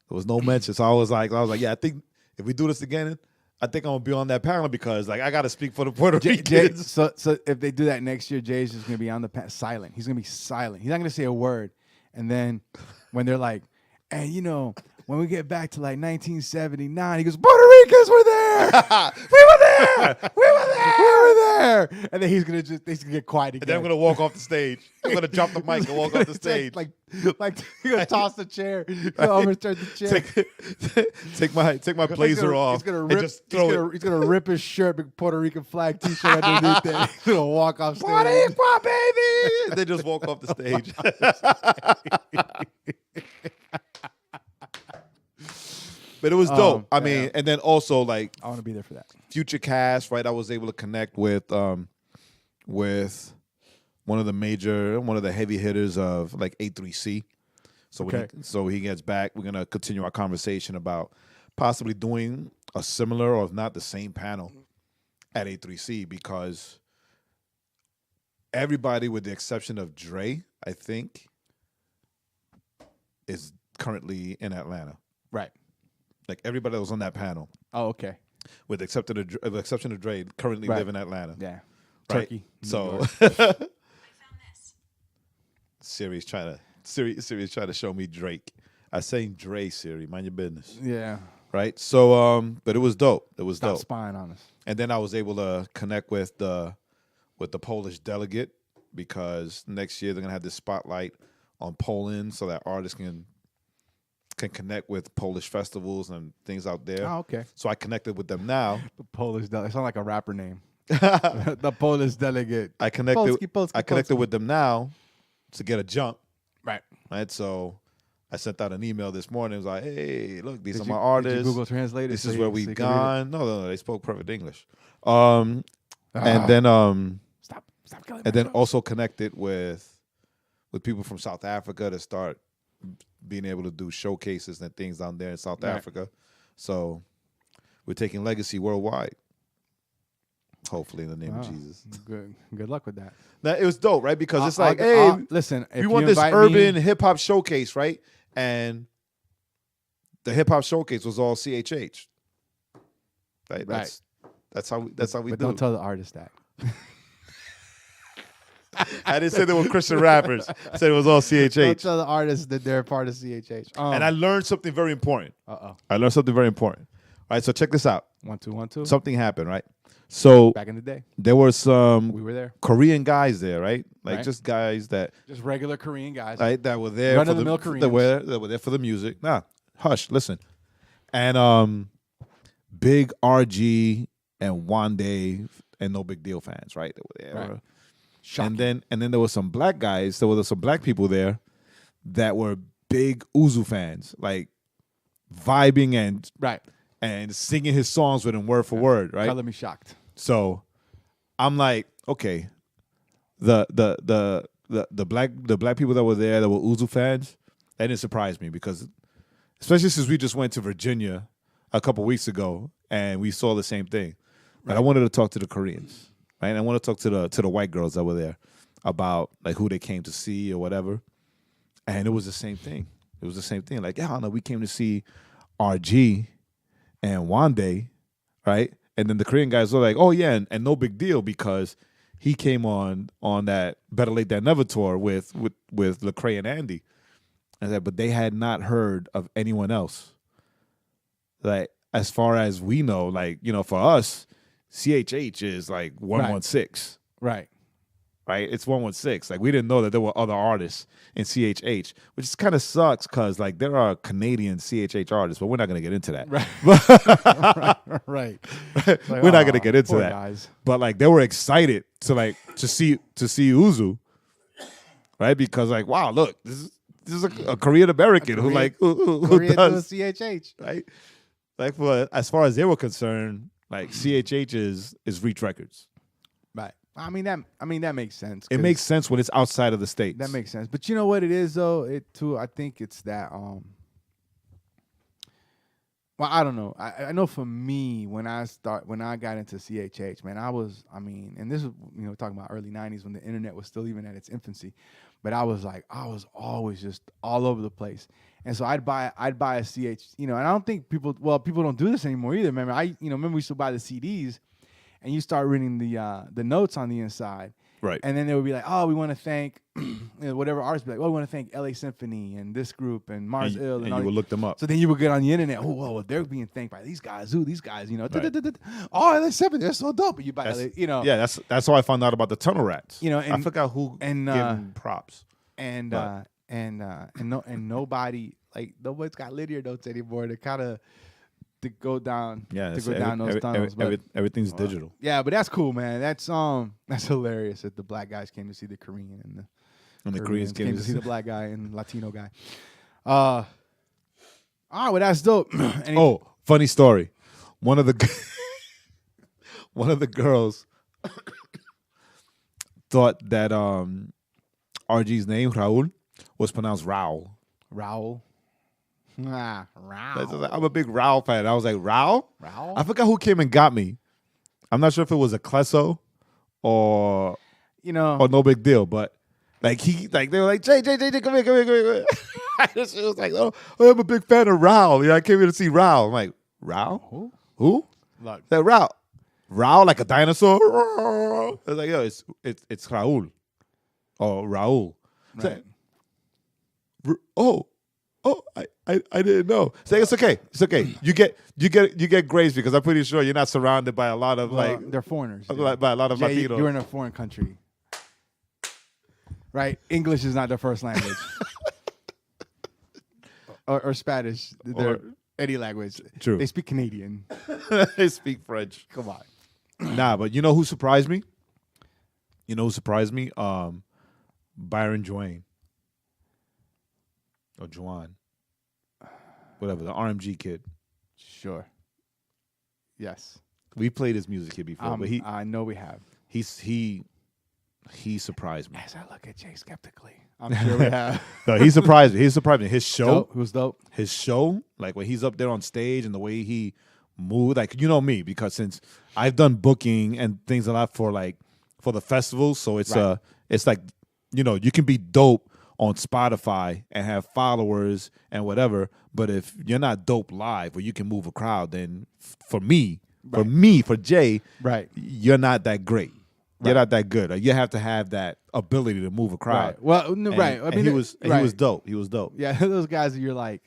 was no mention. So I was like, yeah, I think if we do this again, I think I'm gonna be on that panel because like I gotta speak for the Puerto Ricans. So if they do that next year, Jay's just gonna be on the silent. He's gonna be silent. He's not gonna say a word. And then when they're like, "Hey, when we get back to like 1979," he goes, "Puerto Ricans were there. We were there. We were there. We were there." And then he's gonna get quiet again. And then I'm gonna walk off the stage. I'm gonna drop the mic and walk off the stage. like he's gonna toss the chair, overturn the chair. take my blazer off. He's gonna and rip. just throw it. He's gonna rip his shirt, big Puerto Rican flag T-shirt underneath it. He's gonna walk off stage. Party, pop, baby. And they just walk off the stage. But it was dope. I mean, yeah. and then also like I want to be there for that. Future Cast, right? I was able to connect with one of the heavy hitters of like A3C. So when he gets back, we're gonna continue our conversation about possibly doing a similar or if not the same panel at A3C because everybody with the exception of Dre, I think, is currently in Atlanta. Right. Like everybody that was on that panel, Oh, okay. with the exception of Dre, currently Right. live in Atlanta. Yeah. Right. Turkey. New So York. I found this. Siri's trying to show me Drake. I saying Dre, Siri, mind your business. Yeah. Right? So but it was dope. It was Stop dope. spying on us. And then I was able to connect with the Polish delegate because next year they're gonna have this spotlight on Poland so that artists can connect with Polish festivals and things out there. Oh, okay. So I connected with them now. The Polish delegate. It sounds like a rapper name. The Polish delegate. I connected Polski. with them now to get a jump. Right. Right. So I sent out an email this morning. It was like, hey, look, these Did are you- my Did you artists. Google Translate it This so is you- where so we've you can read it? gone. No, they spoke perfect English. And then Stop killing and my then joke. also connected with people from South Africa to start being able to do showcases and things down there in South Right. Africa. So we're taking legacy worldwide. Hopefully in the name of Wow. Jesus. Good luck with that. Now, it was dope, right? Because it's I'll- like, hey, listen, if we you want this invite urban me, hip hop showcase, right? And the hip hop showcase was all CHH. Right? Right. That's how we but do. don't tell the artist that. I didn't say they were Christian rappers. I said it was all Don't CHH. tell the artist that they're part of CHH. And I learned something very important. Uh-oh. I learned something very important. All right, so check this out. 1 2 1 2. Something happened, right? So Back in the day, there were some we were there. Korean guys there, right? Like Right. just guys that Just regular Korean guys. right that were there for Run-of-the-mill Koreans. that were there for the music. Nah, hush, listen. And big RG and Wande and No Big Deal fans, right? They were there. Right. Shocking. And then there were some black guys. There were some black people there that were big Uzu fans, like vibing Right. and singing his songs with him word for word, right? Color me shocked. So I'm like, okay, the black people that were there that were Uzu fans, that didn't surprise me because especially since we just went to Virginia a couple weeks ago and we saw the same thing. But I wanted to talk to the Koreans, right? And I want to talk to the white girls that were there about like who they came to see or whatever. And it was the same thing. It was the same thing. Like, yeah, no, we came to see RG and Wande, right? And then the Korean guys were like, oh yeah, and no big deal because he came on that Better Late Than Never tour with Lecrae and Andy. And that, but they had not heard of anyone else. Like as far as we know, like, you know, for us, CHH is like 116, Right. right? It's 116. Like we didn't know that there were other artists in CHH, which kind of sucks because like there are Canadian CHH artists, but we're not gonna get into that. Right. Right. Like, We're not gonna aw, get into poor that. guys. But like they were excited to see Uzu, right? Because like wow, look, this is a Korean American who Korean- like who Korea doing does CHH. right? Like for as far as they were concerned, like CHH is Reach Records. Right. I mean that makes sense. It 'cause makes sense when it's outside of the states. that makes sense. But you know what it is though? It too. I think it's that. Well, I don't know. I know for me when I got into CHH, man, and this was talking about early '90s when the internet was still even at its infancy, but I was always just all over the place, and so I'd buy a CH, and I don't think people don't do this anymore either. Remember, remember we used to buy the CDs, and you start reading the notes on the inside. Right. And then they would be like, oh, we want to thank whatever artist be like, oh, we want to thank LA Symphony and this group and Mars and, Ill. and all you would look them up. So then you would get on the internet, oh, they're being thanked by these guys. Ooh, these guys, oh, LA Symphony, they're so dope. But you buy, Yeah, that's how I found out about the Tunnel Rats. And I forgot who and, gave them props. and nobody nobody's got linear notes anymore to kind of to go down those tunnels. But Everything's digital. yeah, but that's cool, man. That's hilarious that the black guys came to see the Korean and The Koreans came to see the black guy and Latino guy. All right, well that's dope. Oh, funny story. One of the girls thought that RG's name Raul was pronounced Raul. Raul. Raul. I'm a big Raul fan. I was like, Raul? Raul? I forgot who came and got me. I'm not sure if it was a Clesso or no big deal, but they were like, Jay, come here. She was like, oh, I'm a big fan of Raul. I came here to see Raul. I'm like, Raul? Who? Look. That Raul. Raul like a dinosaur? I was like, yo, it's Raul. Or Raul. Right. I didn't know. Say it's okay. It's okay. You get grace because I'm pretty sure you're not surrounded by a lot of they're foreigners. by a lot of Jay, Latinos. you're in a foreign country. Right? English is not their first language. or Spanish. They're any language. True. They speak Canadian. They speak French. Come on. Nah, but you know who surprised me? Byron Joanne. Or Juan. Whatever, the RMG kid. Sure. Yes. We played his music here before, but I know we have. he surprised me. As I look at Jay skeptically, I'm sure we have. No, he surprised me. He surprised me. His show, Dope. It was dope. his show, like when he's up there on stage and the way he moved, like you know me, because since I've done booking and things a lot for the festivals, so it's Right. it's like you can be dope on Spotify and have followers and whatever, but if you're not dope live or you can move a crowd, then for Jay, Right. you're not that great. You're Right. not that good. Like, you have to have that ability to move a crowd. Right. Well, no, And- right. I and mean, he was right. dope. He was dope. Yeah, those guys that you're like,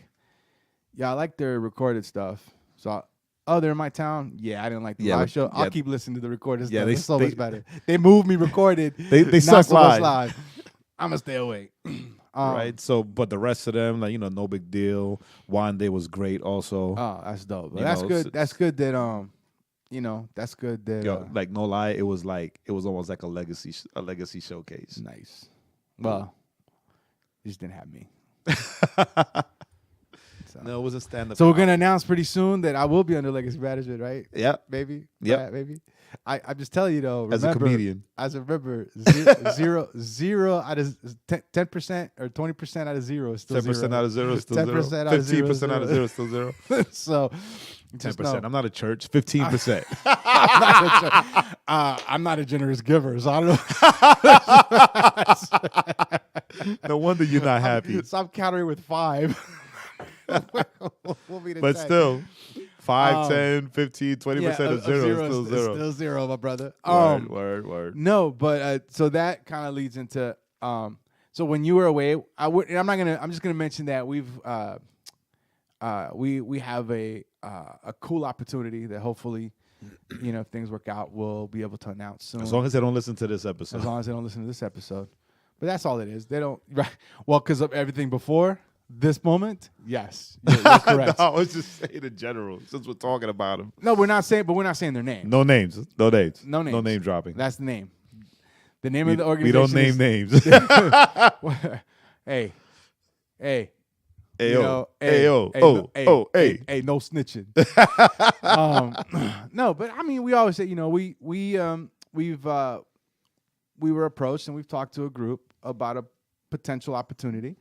yeah, I like their recorded stuff. So, they're in my town. Yeah, I didn't like the Yeah, live but- show. I'll yeah. keep listening to the recorded Yeah, stuff. they- It's so they- much better. They move me recorded. They not suck so much live. live. I'm gonna stay away. Right. So, but the rest of them, no big deal. Wande was great also. Oh, that's dope. You That's know, good. so- That's good that that's good that Yo, no lie, it was almost like a legacy showcase. nice. Well, you just didn't have me. No, it was a stand up. So we're gonna announce pretty soon that I will be under legacy management, right? Yep. Maybe. Yep. Yeah, maybe. I'm just telling you though. As a remember- comedian. As a remember, zero out of 10% or 20% out of zero is still 10% out of zero is still zero. 10% out of zero is 15% out of zero is still zero. so 10%. I'm not a church. 15%. I'm not a generous giver, so I don't know. No wonder you're not happy. So I'm countering with 5. We'll be the But 10. still, 5, 10, 15, 20% of zero is still zero. Still zero, my brother. Word. No, but so that kind of leads into so when you were away, I'm just gonna mention that we have a cool opportunity that hopefully if things work out, we'll be able to announce soon. As long as they don't listen to this episode. As long as they don't listen to this episode. But that's all it is. They don't. Right. Well, because of everything before this moment, yes, you're correct. No, I was just saying in general, since we're talking about them. No, we're not saying their name. No names. No names. No names. No name dropping. That's the name. The name of the organization. We don't name names. Hey. Ayo. Hey, no snitching. No, but I mean, we always say, we were approached and we've talked to a group about a potential opportunity,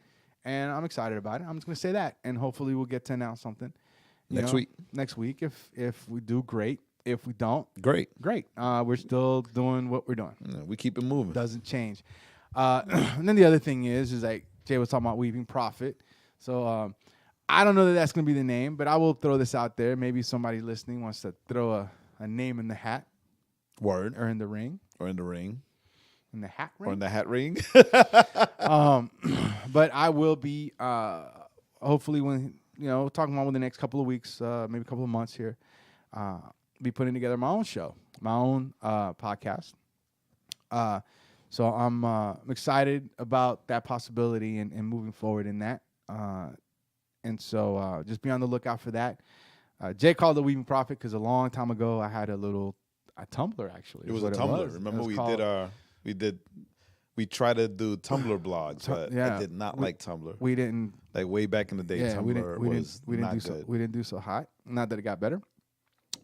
and I'm excited about it. I'm just going to say that, and hopefully we'll get to announce something Next week. Next week, if we do, great. If we don't, Great. We're still doing what we're doing. Yeah, we keep it moving. Doesn't change. And then the other thing is like Jay was talking about Weaving Prophet. So I don't know that that's going to be the name, but I will throw this out there. Maybe somebody listening wants to throw a name in the hat. Word. Or in the ring. Or in the ring. In the hat ring. Or in the hat ring. But I will be hopefully when talking about in the next couple of weeks, maybe a couple of months here, be putting together my own show, my own podcast. So I'm excited about that possibility and moving forward in that. And so just be on the lookout for that. Jay called it Weaving Prophet because a long time ago I had a Tumblr actually. It was a Tumblr. Remember we tried to do Tumblr blogs, but I did not like Tumblr. We didn't. Like way back in the day, Tumblr was not good. We didn't do so hot. Not that it got better.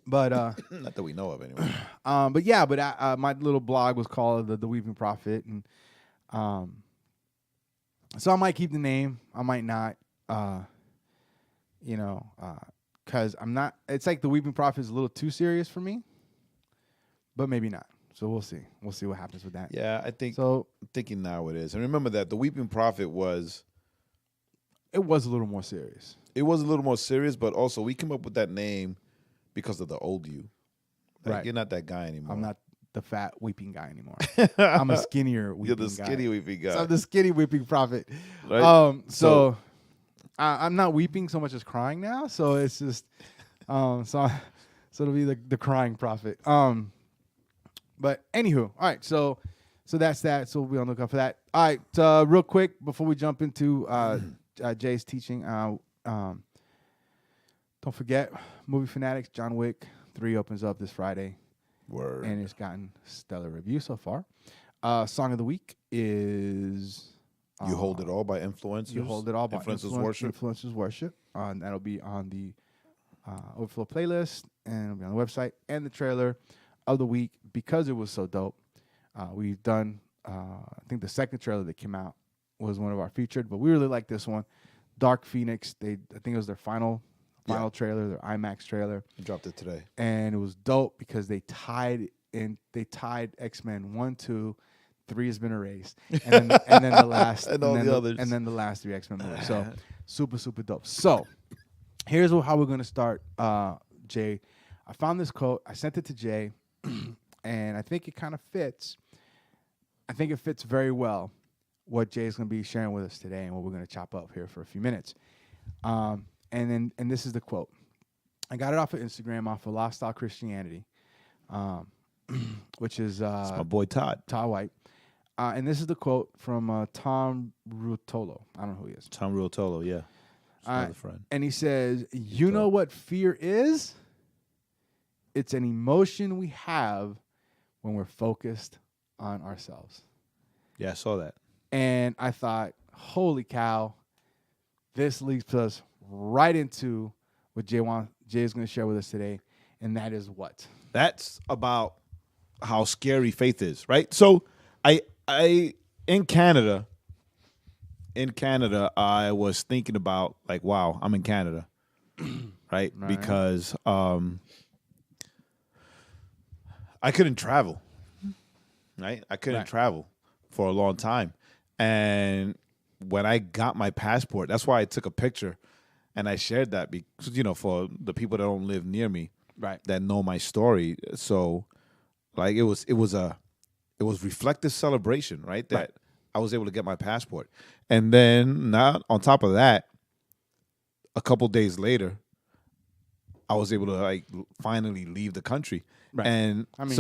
But not that we know of anyway. But my little blog was called the Weaving Prophet, and so I might keep the name, I might not, because I'm not. It's like the Weaving Prophet is a little too serious for me, but maybe not. So we'll see. We'll see what happens with that. Yeah, I think. So I'm thinking now it is, and remember that the Weeping Prophet was. It was a little more serious. It was a little more serious, but also we came up with that name because of the old you. Like, right. You're not that guy anymore. I'm not the fat weeping guy anymore. I'm a skinnier weeping guy. You're the skinny weeping guy. So I'm the skinny weeping prophet. Right? So I'm not weeping so much as crying now. So it's just so it'll be the crying prophet. But anywho, all right. So that's that. So we'll be on the lookout for that. All right. Real quick before we jump into Jay's teaching. Don't forget, Movie Fanatics, John Wick 3 opens up this Friday. Word. And it's gotten stellar reviews so far. Song of the week is... You Hold It All by Influencers. You Hold It All by Influencers Worship. That'll be on the Overflow playlist, and it'll be on the website. And the trailer of the week, because it was so dope, we've done, I think the second trailer that came out was one of our featured, but we really like this one. Dark Phoenix, I think it was their final trailer, their IMAX trailer. You dropped it today. And it was dope because they tied X-Men 1, 2, 3 has been erased. And then the last and then the last 3 X-Men movies. So super, super dope. So here's how we're gonna start, Jay. I found this quote, I sent it to Jay, and I think it kind of fits. I think it fits very well what Jay's going to be sharing with us today and what we're going to chop up here for a few minutes. And this is the quote. I got it off of Instagram, off of Lost Style Christianity, which is... It's my boy Todd. Todd White. And this is the quote from Tom Ruotolo. I don't know who he is. Tom Ruotolo, yeah. Another friend. And he says, you know what fear is? It's an emotion we have when we're focused on ourselves. Yeah, I saw that. And I thought, holy cow, this leads us right into what Jay is going to share with us today, and that is what? That's about how scary faith is, right? So I in Canada, I was thinking about, like, wow, I'm in Canada, right? Because I couldn't travel, right? I couldn't travel for a long time. And when I got my passport, that's why I took a picture and I shared that because, for the people that don't live near me, right, that know my story. So like it was reflective celebration, right? That I was able to get my passport. And then now on top of that, a couple days later, I was able to like finally leave the country. Right. And I mean,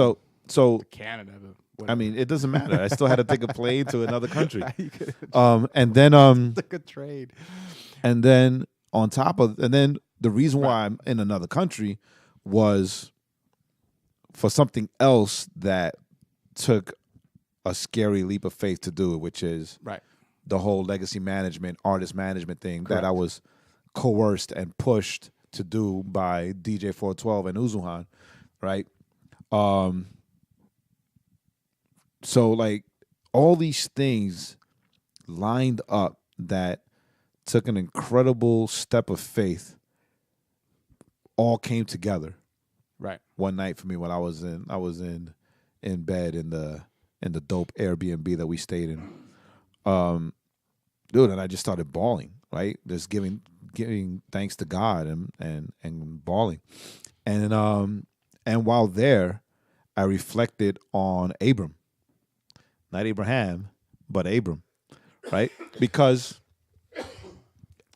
so Canada. But I mean, it doesn't matter. I still had to take a plane to another country. you could And then took a trade. and then on top of and then the reason why I'm in another country was for something else that took a scary leap of faith to do, which is Right. the whole legacy management, artist management thing Correct. that I was coerced and pushed to do by DJ 412 and Uzuhan, right? So like all these things lined up that took an incredible step of faith all came together Right. one night for me when I was in bed in the dope Airbnb that we stayed in. Dude, and I just started bawling, right? Just giving thanks to God and bawling. And while there, I reflected on Abram. Not Abraham, but Abram, right? Because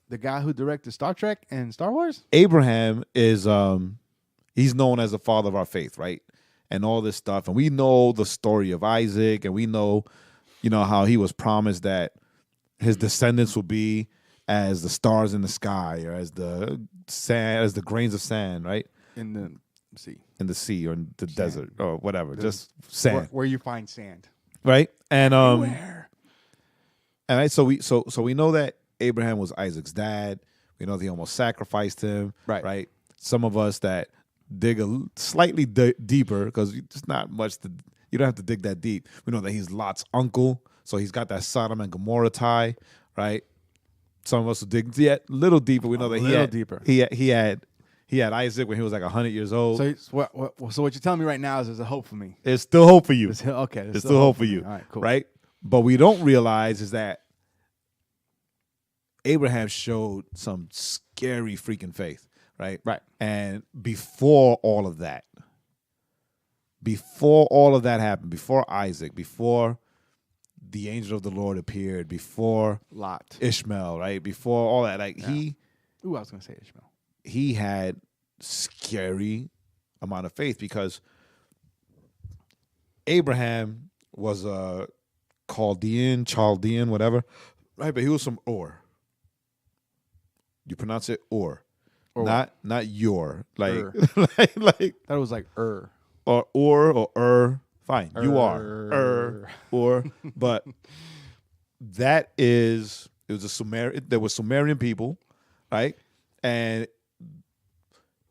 The guy who directed Star Trek and Star Wars. Abraham is he's known as the father of our faith, right? And all this stuff. And we know the story of Isaac, and we know, how he was promised that his descendants will be as the stars in the sky or as the sand, as the grains of sand, right? In the sea. In the sea or in the desert or whatever. Just sand. Where you find sand. Right? And Where? and right, so we know that Abraham was Isaac's dad. We know that he almost sacrificed him. Right. Right. Some of us that dig slightly deeper because it's not much you don't have to dig that deep. We know that he's Lot's uncle, so he's got that Sodom and Gomorrah tie, right? Some of us will dig yet a little deeper. We know that he had Isaac when he was like 100 years old. So so what you're telling me right now is there's a hope for me. There's still hope for you. There's Still hope for you. All right, cool. Right? But we don't realize is that Abraham showed some scary freaking faith, right? Right. And before all of that happened, before Isaac, before the angel of the Lord appeared, before Lot. Ishmael, right? Before all that, like I was gonna say Ishmael. he had scary amount of faith because Abraham was a Chaldean, whatever, right? But he was from Ur. You pronounce it Ur, Or not your, like, Ur. like That was like or Ur or Ur. Fine, you are Ur, but it was a Sumerian. There were Sumerian people, right? And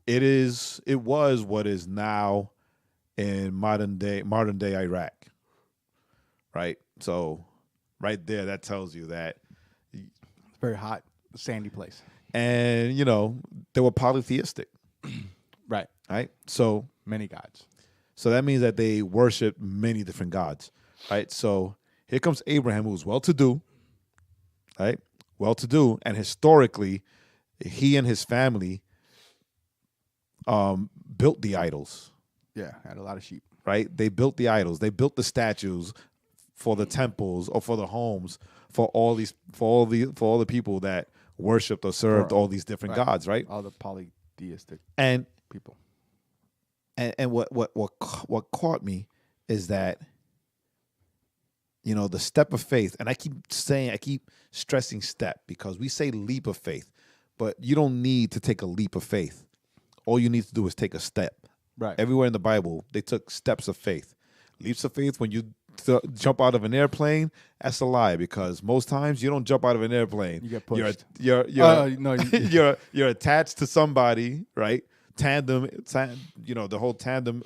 it was what is now in modern day Iraq, right? So right there, that tells you that. very hot, sandy place. And they were polytheistic, Right. right? So Many gods. that means that they worship many different gods, right? So here comes Abraham, who's well-to-do, right? Well-to-do, and historically, he and his family built the idols, Yeah, had a lot of sheep. right? They built the idols. They built the statues for the temples or for the homes for all the people that worshipped or served all these different right. gods, right? All the polytheistic And people. what caught me is that the step of faith, and I keep stressing step because we say leap of faith, but you don't need to take a leap of faith. All you need to do is take a step. Right. Everywhere in the Bible, they took steps of faith. Leaps of faith, when you jump out of an airplane, that's a lie because most times you don't jump out of an airplane. You get pushed. You're attached to somebody, right? The whole tandem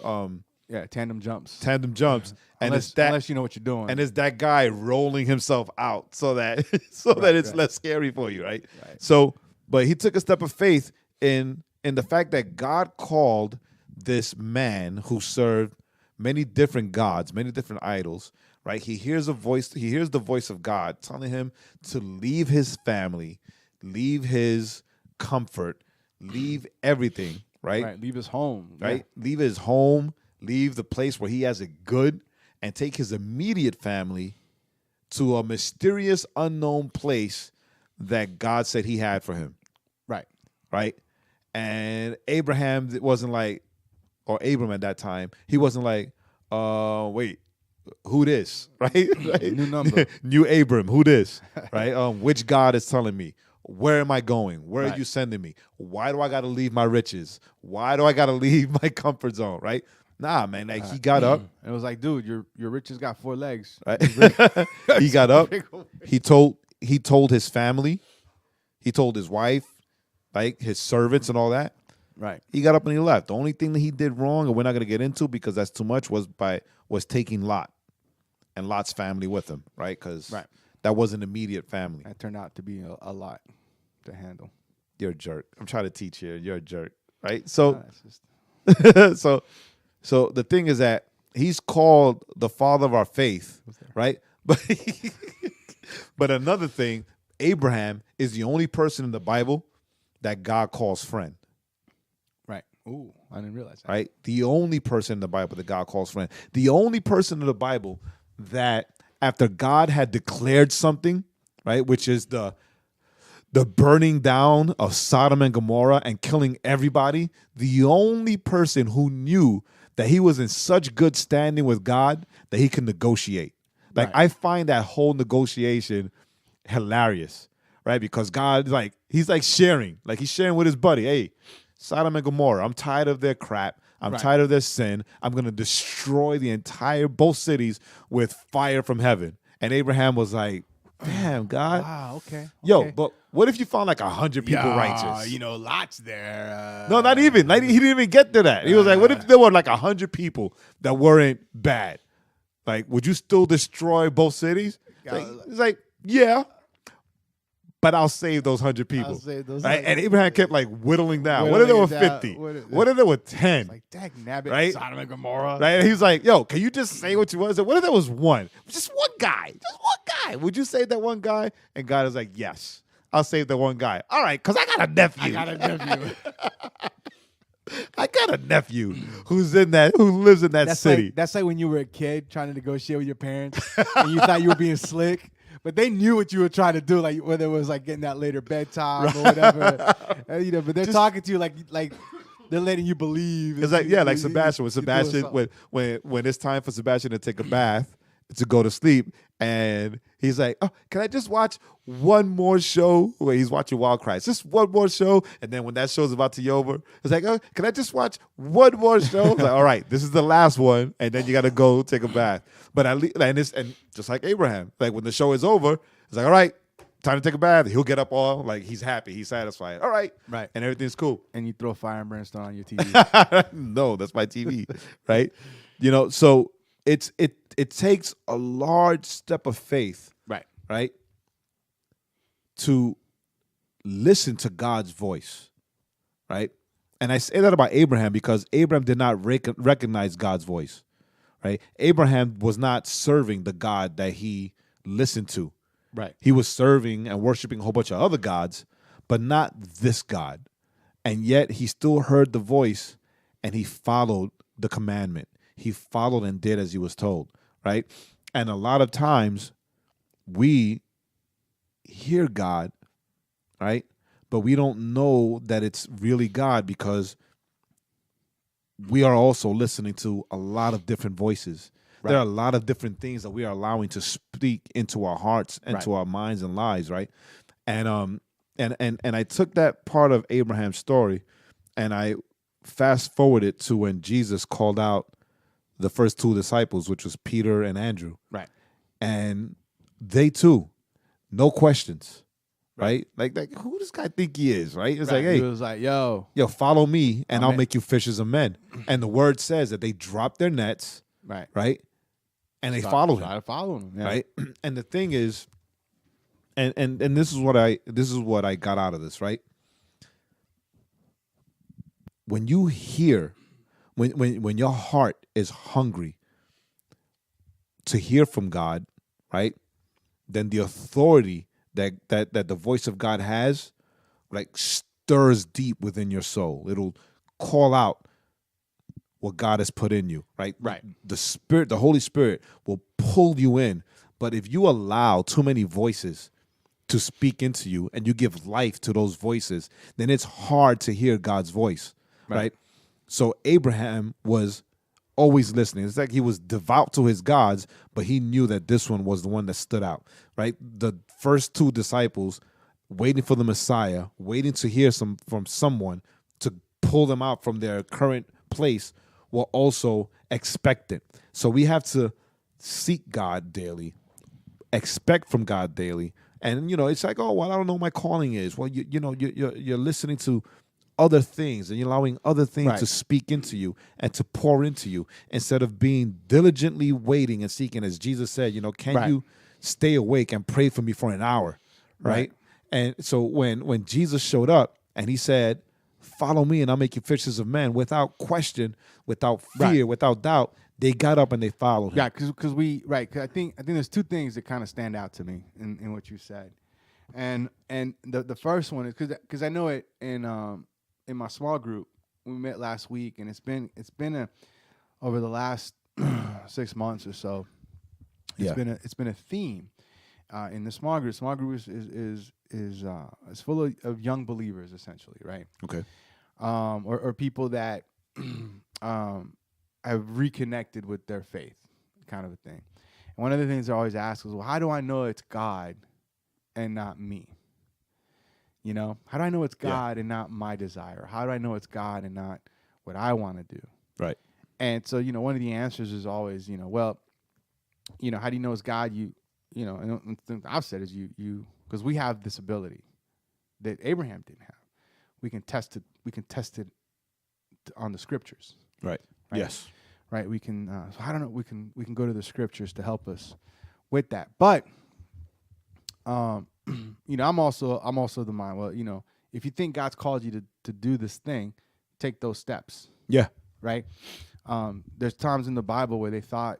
Tandem jumps. jumps, and Unless you know what you're doing. and it's that guy rolling himself out so that it's right. less scary for you, right? Right. So, but he took a step of faith in the fact that God called this man who served many different gods, many different idols, right? He hears the voice of God telling him to leave his family, leave his comfort, leave everything, right? Leave his home. Right? Leave his home, leave the place where he has it good, and take his immediate family to a mysterious, unknown place that God said he had for him. Right. Right? And Abraham wasn't like, or Abram at that time, he wasn't like, wait, who this? Right? Right? New number. New Abram, who this? Right? Which God is telling me? Where am I going? Where are Right. you sending me? Why do I got to leave my riches? Why do I got to leave my comfort zone? Right? Nah, man. Like he got up. And it was like, dude, your riches got 4 legs. Right? He got up. He told his family. He told his wife, like his servants and all that. Right. He got up and he left. The only thing that he did wrong, and we're not going to get into because that's too much, was taking Lot and Lot's family with him, right? Because Right. that wasn't immediate family. That turned out to be a lot to handle. You're a jerk. I'm trying to teach here. You're a jerk, right? So, It's just, so the thing is that he's called the father of our faith, right? But another thing, Abraham is the only person in the Bible that God calls friend. right. Ooh, I didn't realize that. Right? The only person in the Bible that God calls friend. The only person in the Bible that after God had declared something, right, which is the burning down of Sodom and Gomorrah and killing everybody, the only person who knew that he was in such good standing with God that he could negotiate. Like Right. I find that whole negotiation hilarious, right? Because God, like, he's like sharing, like he's sharing with his buddy. Hey, Sodom and Gomorrah, I'm tired of their crap. I'm Right. tired of their sin. I'm going to destroy both cities with fire from heaven. And Abraham was like, damn, God. Wow, okay. Yo, okay. but what if you found like 100 people Yeah, righteous? You know, lots there. No, not even. He didn't even get to that. He was like, what if there were like 100 people that weren't bad? Like, would you still destroy both cities? It's like, yeah. But I'll save those 100 people. save those Right? 100 And Abraham kept like whittling down. What if there were Whittling it down. 50? What if- What if there were 10? Like, dag nabbit, Right? Sodom and Gomorrah. Right? And he's like, yo, can you just say what you want? I said, what if there was one? Just one guy. Just one guy. Would you save that one guy? And God is like, yes, I'll save that one guy. All right, because I got a nephew. I got a nephew. I got a nephew who lives in that city. That's like when you were a kid trying to negotiate with your parents and you thought you were being slick, but they knew what you were trying to do, like whether it was like getting that later bedtime or whatever. But they're talking to you like they're letting you believe. It's like, yeah, like You- Sebastian. When you're doing Sebastian, something. when it's time for Sebastian to take a bath, to go to sleep, and he's like, "Oh, can I just watch one more show?" Where he's watching Wild Kratts, just one more show, and then when that show's about to be over, it's like, "Oh, can I just watch one more show?" It's like, all right, this is the last one, and then you got to go take a bath. But at least, and just like Abraham, like when the show is over, it's like, all right, time to take a bath. He'll get up all like he's happy, he's satisfied. All right, Right. and everything's cool. And you throw fire and brimstone on your TV. No, that's my TV, right? You know, so it takes a large step of faith, Right. right, to listen to God's voice, right? And I say that about Abraham because Abraham did not recognize God's voice, right? Abraham was not serving the God that he listened to. Right. He was serving and worshiping a whole bunch of other gods, but not this God. And yet he still heard the voice and he followed the commandment. He followed and did as he was told, right? And a lot of times we hear God, right? But we don't know that it's really God because we are also listening to a lot of different voices. There are a lot of different things that we are allowing to speak into our hearts and to our minds and lives, right? And I took that part of Abraham's story and I fast forwarded to when Jesus called out the first 2 disciples, which was Peter and Andrew. Right. And they too, no questions, right? Like who does this guy think he is, right? It's like, He hey, was like, yo. follow me and I'll Amen. make you fishers of men. And the word says that they dropped their nets, Right. right? And they followed him. Started following him. Yeah. Right? And the thing is, and this is what I got out of this, right? When you hear, when your heart is hungry to hear from God, right? Then the authority that the voice of God has, like, stirs deep within your soul. It'll call out what God has put in you, right? Right. The Spirit, the Holy Spirit will pull you in. But if you allow too many voices to speak into you and you give life to those voices, then it's hard to hear God's voice, right? So Abraham was always listening. It's like he was devout to his gods, but he knew that this one was the one that stood out, right? The first two disciples waiting for the Messiah, waiting to hear from someone to pull them out from their current place, were also expectant. So we have to seek God daily, expect from God daily. And, it's like, oh, well, I don't know what my calling is. Well, you're listening to other things and you're allowing other things to speak into you and to pour into you instead of being diligently waiting and seeking. As Jesus said, can you stay awake and pray for me for an hour, right? And so when Jesus showed up and he said, follow me and I'll make you fishers of men, without question, without fear, without doubt, they got up and they followed him. Yeah, because I think there's two things that kind of stand out to me in what you said, and the first one is because I know it in my small group we met last week, and it's been over the last 6 months or so. It's been a theme in the small group. Small group is full of young believers essentially, right? Okay. Or people that have reconnected with their faith, kind of a thing. And one of the things I always ask is, well, how do I know it's God and not me? How do I know it's God and not my desire? How do I know it's God and not what I want to do? Right. And so, one of the answers is always, how do you know it's God? And the thing I've said is you, because we have this ability that Abraham didn't have. We can test it. We can test it on the scriptures. Right. Yes. Right. We can. So I don't know. We can go to the scriptures to help us with that. But, I'm also the mind. Well, if you think God's called you to do this thing, take those steps. Yeah. Right. There's times in the Bible where they thought,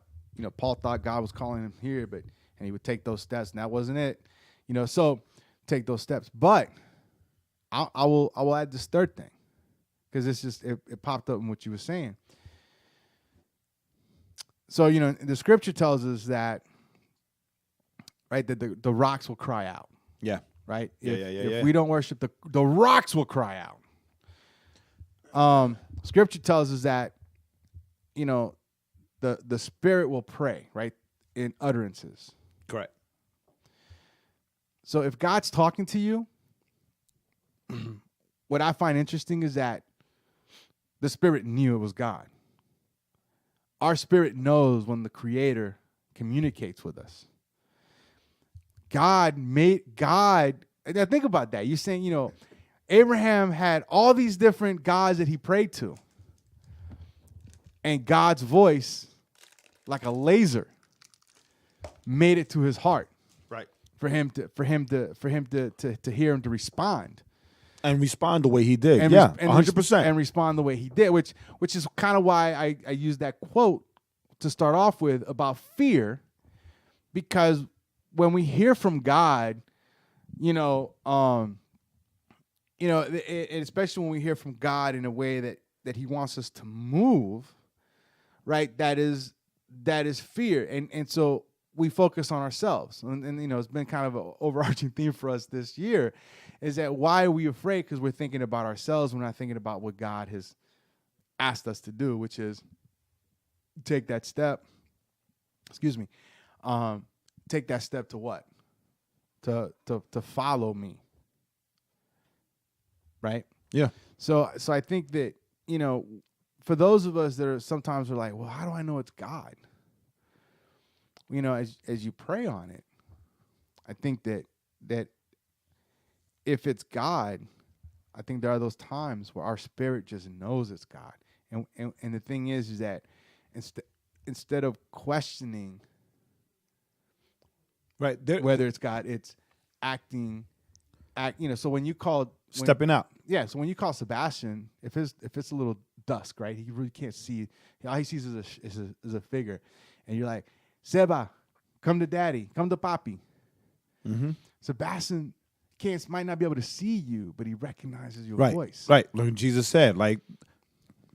Paul thought God was calling him here, and he would take those steps, and that wasn't it. So take those steps. But I will add this third thing, because it's just it popped up in what you were saying. So the scripture tells us that, right, that the rocks will cry out. Yeah. Right. If we don't worship the rocks will cry out. Scripture tells us that, the Spirit will pray, right, in utterances. Correct. So if God's talking to you, what I find interesting is that the Spirit knew it was God. Our spirit knows when the Creator communicates with us. God. Now think about that. You're saying, Abraham had all these different gods that he prayed to, and God's voice, like a laser, made it to his heart. Right. For him to hear him, to respond. And respond the way he did. And 100%. And respond the way he did, which is kind of why I used that quote to start off with about fear, because when we hear from God, especially when we hear from God in a way that he wants us to move, right? That is fear. And so we focus on ourselves. And it's been kind of an overarching theme for us this year, is that why are we afraid? Because we're thinking about ourselves. We're not thinking about what God has asked us to do, which is take that step. Take that step to what? To follow me. Right? Yeah. So I think that, for those of us that are sometimes we're like, well, how do I know it's God? As you pray on it, I think that if it's God, I think there are those times where our spirit just knows it's God. And the thing is that instead of questioning whether it's God, it's acting. So when you call stepping out. Yeah. So when you call Sebastian, if it's a little dusk, right, he really can't see. All he sees is a figure, and you're like, Seba, come to Daddy, come to Papi. Mm-hmm. Sebastian might not be able to see you, but he recognizes your voice. Right. Like Jesus said, like,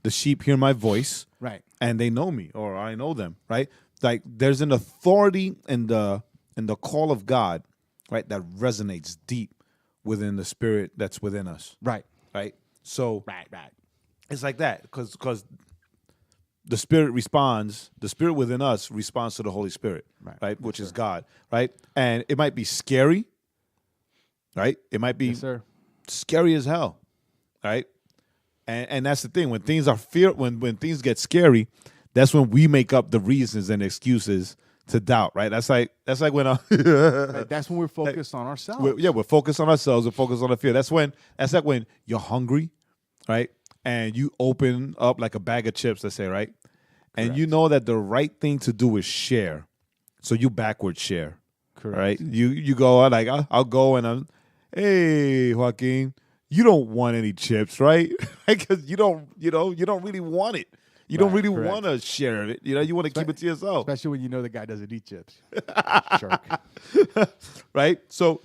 the sheep hear my voice, right, and they know me, or I know them, right? Like, there's an authority in the call of God right? That resonates deep within the spirit that's within us, Right. right? So Right. it's like that because the spirit responds, the spirit within us responds to the Holy Spirit, right? Which is God, right? And it might be scary, right? It might be Yes, sir. scary as hell, right? And that's the thing. When things are when things get scary, that's when we make up the reasons and excuses to doubt, right? That's like when Right, that's when we're focused on ourselves. we're focused on ourselves. We're focused on the fear. That's like when you're hungry, right? And you open up like a bag of chips, let's say, right? And you know that the right thing to do is share, so you backwards share, Correct. right? You go like I'll go and hey Joaquin, you don't want any chips, right? Because you don't really want it. You don't Right, really correct. want to share it. You want to keep it to yourself. Especially when you know the guy doesn't eat chips. Shark. Right? So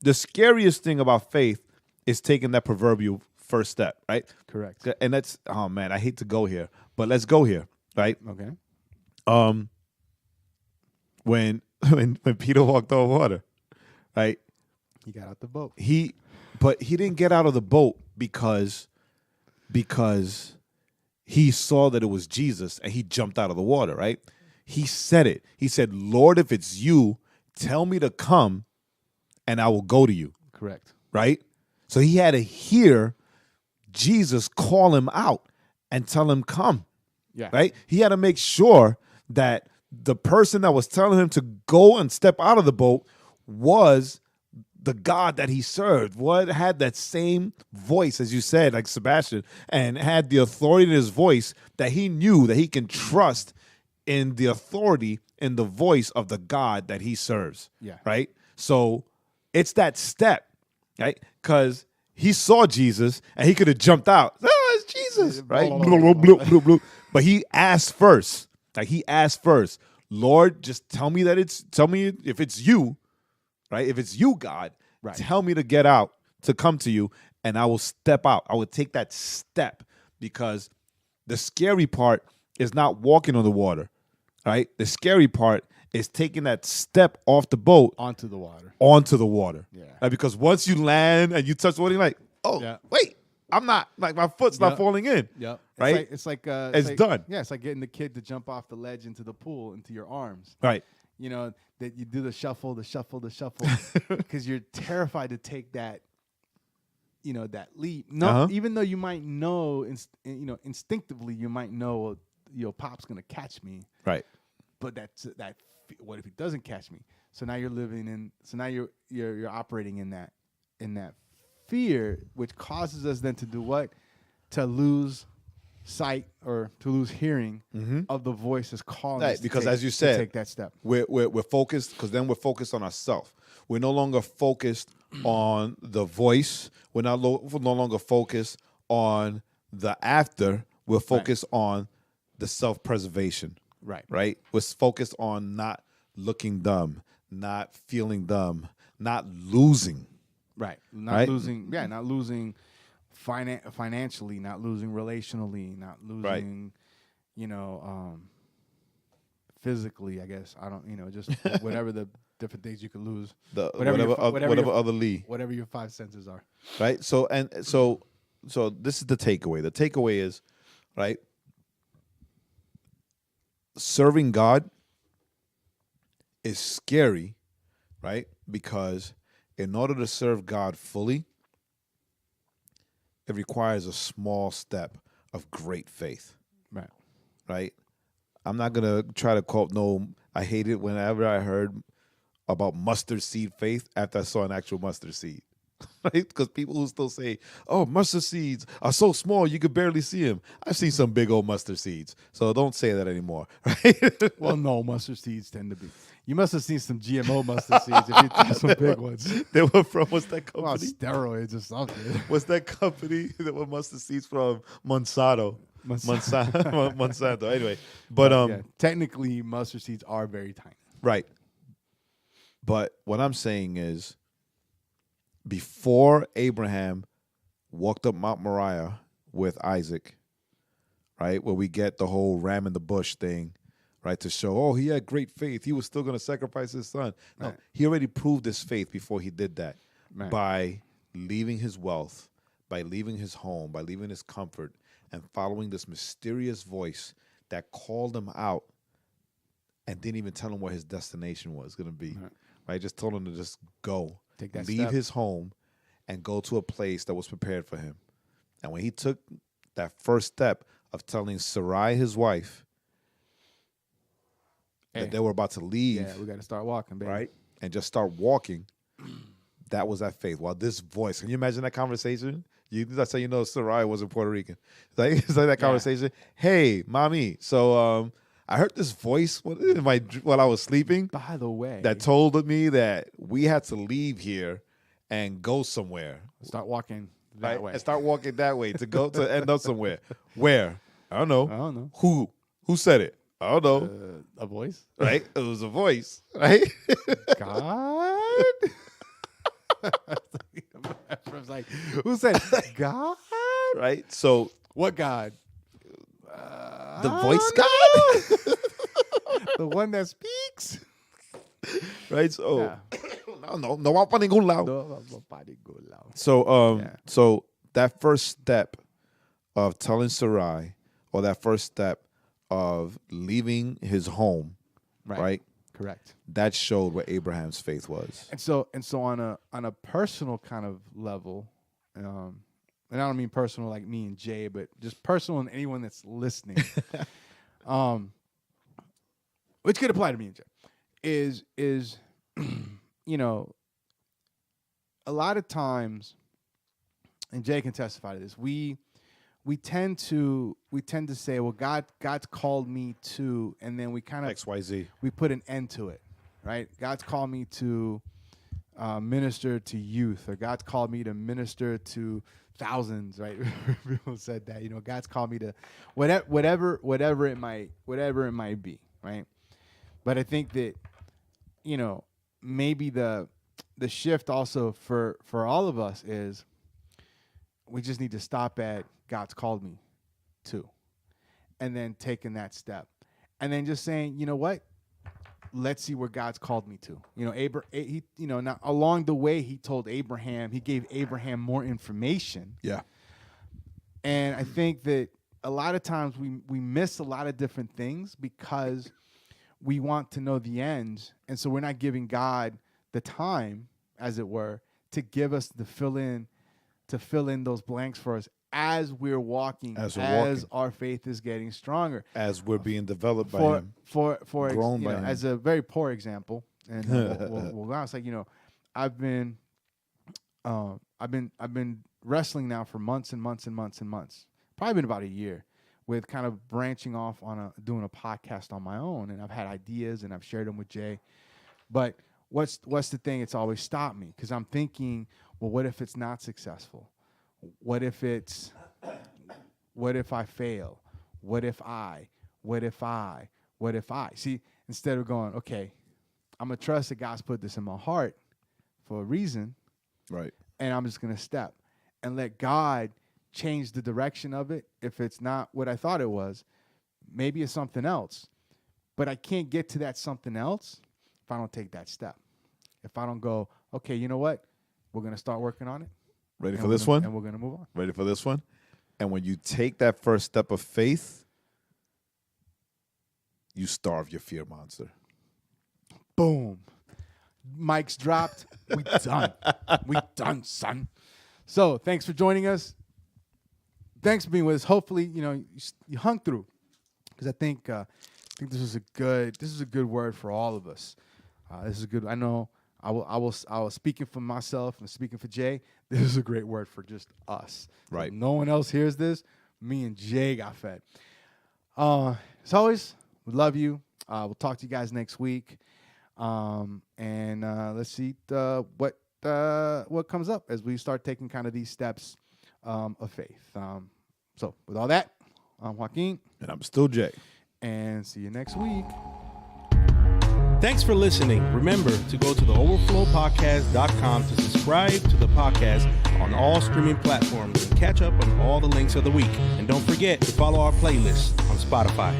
the scariest thing about faith is taking that proverbial first step, right? Correct. And that's, oh man, I hate to go here, but let's go here, right? Okay. When Peter walked on water, right? He got out the boat. But he didn't get out of the boat because he saw that it was Jesus and he jumped out of the water, right? He said it. He said, Lord, if it's you, tell me to come and I will go to you, Correct. right? So he had to hear Jesus call him out and tell him, come, Yeah. right? He had to make sure that the person that was telling him to go and step out of the boat was the God that he served, had that same voice, as you said, like Sebastian, and had the authority in his voice that he knew that he can trust in the authority in the voice of the God that he serves. Yeah. Right? So it's that step, right? Because he saw Jesus and he could have jumped out. Oh, it's Jesus, right? Bloop, bloop, bloop, bloop. But he asked first. Like he asked first, Lord, just tell me if it's you, right? If it's you, God, Right. tell me to get out, to come to you, and I will step out. I will take that step because the scary part is not walking on the water, right? The scary part is taking that step off the boat Onto the water. onto the water. Yeah. Right? Because once you land and you touch the water, you're like, oh, Yeah. wait, I'm not, like my foot's not Yep. falling in. Yep. Right? It's like It's done. Yeah, it's like getting the kid to jump off the ledge into the pool into your arms. Right. You know, that you do the shuffle, because you're terrified to take that, that leap. No, Uh-huh. even though you might know, instinctively, you might know, Pop's gonna catch me. Right. But what if he doesn't catch me? So now you're living in. So now you're operating in that fear, which causes us then to do what? To lose sight or to lose hearing of the voice that's calling Right, us. because to take, as you to said, take that step. We're focused, because then we're focused on ourselves. We're no longer focused on the voice. We're no longer focused on the after. We're focused on the self-preservation. Right. Right? We're focused on not looking dumb, not feeling dumb, not losing. Right. Not Right? losing. Yeah. Not losing financially. Not losing relationally. Not losing. Physically. I guess I don't. Just whatever the different things you could lose. Whatever other Lee. Whatever your five senses are. Right? So this is the takeaway. The takeaway is, right? Serving God is scary, right? Because in order to serve God fully, it requires a small step of great faith, Right. right? I'm not going to try to quote I hate it whenever I heard about mustard seed faith after I saw an actual mustard seed. Right? Because people who still say, oh, mustard seeds are so small you could barely see them. I've seen some big old mustard seeds. So don't say that anymore. Right? Well, no, mustard seeds tend to be. You must have seen some GMO mustard seeds if you have some big ones. They were from, what's that Well, company? steroids or something. What's that company that were mustard seeds from? Monsanto. Monsanto. Anyway, but yeah, technically, mustard seeds are very tiny. right. But what I'm saying is, before Abraham walked up Mount Moriah with Isaac, right, where we get the whole ram in the bush thing, right? To show, oh, he had great faith. He was still going to sacrifice his son. No, Right. he already proved his faith before he did that Right. by leaving his wealth, by leaving his home, by leaving his comfort, and following this mysterious voice that called him out and didn't even tell him what his destination was going to be. Right. Just told him to just go, Take that leave step. his home, and go to a place that was prepared for him. And when he took that first step of telling Sarai, his wife, Hey. that they were about to leave, Yeah, we got to start walking, baby. right, and just start walking, that was that faith. While this voice, can you imagine that conversation? That's how you know Sarai wasn't Puerto Rican. It's like that conversation. Hey, mommy, so I heard this voice while I was sleeping By the way, that told me that we had to leave here and go somewhere. start walking that Right? way. And start walking that way to go to end up somewhere. Where? I don't know. I don't know. Who said it? I don't know. A voice? Right? It was a voice. Right? God? Ephraim's like, who said God? Right? So What God? the I voice don't God? The one that speaks? Right? So Yeah. no va para ningún lado. No, nobody go loud. So Yeah. so that first step of telling Sarai, or that first step of leaving his home, right? Correct. That showed what Abraham's faith was. And so on a personal kind of level, and I don't mean personal like me and Jay, but just personal and anyone that's listening, which could apply to me and Jay, is you know, a lot of times, and Jay can testify to this, we tend to say, well, God's called me to, and then we kind of XYZ. we put an end to it, right? God's called me to minister to youth, or God's called me to minister to thousands, right? People said that, you know, God's called me to whatever it might be, right? But I think that, you know, maybe the shift also for all of us is we just need to stop at God's called me to, and then taking that step, and then just saying, you know what, let's see where God's called me to. You know, now along the way, he gave Abraham more information. Yeah. And I think that a lot of times we miss a lot of different things because we want to know the end, and so we're not giving God the time, as it were, to give us to fill in those blanks for us as we're walking, As we're as walking. our faith is getting stronger. As we're being developed by him. you Grown by know, him. as a very poor example, and we'll go on. It's like, you know, I've been wrestling now for months and months and months and months, probably been about a year, with kind of branching off on doing a podcast on my own, and I've had ideas and I've shared them with Jay, but what's the thing? It's always stopped me because I'm thinking, well, what if it's not successful? What if I fail? What if I? See, instead of going, okay, I'm going to trust that God's put this in my heart for a reason, Right. and I'm just going to step and let God change the direction of it. If it's not what I thought it was, maybe it's something else. But I can't get to that something else if I don't take that step. If I don't go, okay, you know what? We're going to start working on it. Ready and for we're this gonna- one? And we're going to move on. Ready for this one? And when you take that first step of faith, you starve your fear monster. Boom. Mic's dropped. We done. We done, son. So thanks for joining us. Thanks for being with us. Hopefully, you know, you hung through, because I think this is a good word for all of us. This is a good. I know I was speaking for myself and speaking for Jay. This is a great word for just us. Right. If no one else hears this, me and Jay got fed. As always, we love you. We'll talk to you guys next week. And let's see what comes up as we start taking kind of these steps of faith. So with all that, I'm Joaquin, And I'm still Jay. and see you next week. Thanks for listening. Remember to go to theoverflowpodcast.com to subscribe to the podcast on all streaming platforms and catch up on all the links of the week. And don't forget to follow our playlist on Spotify.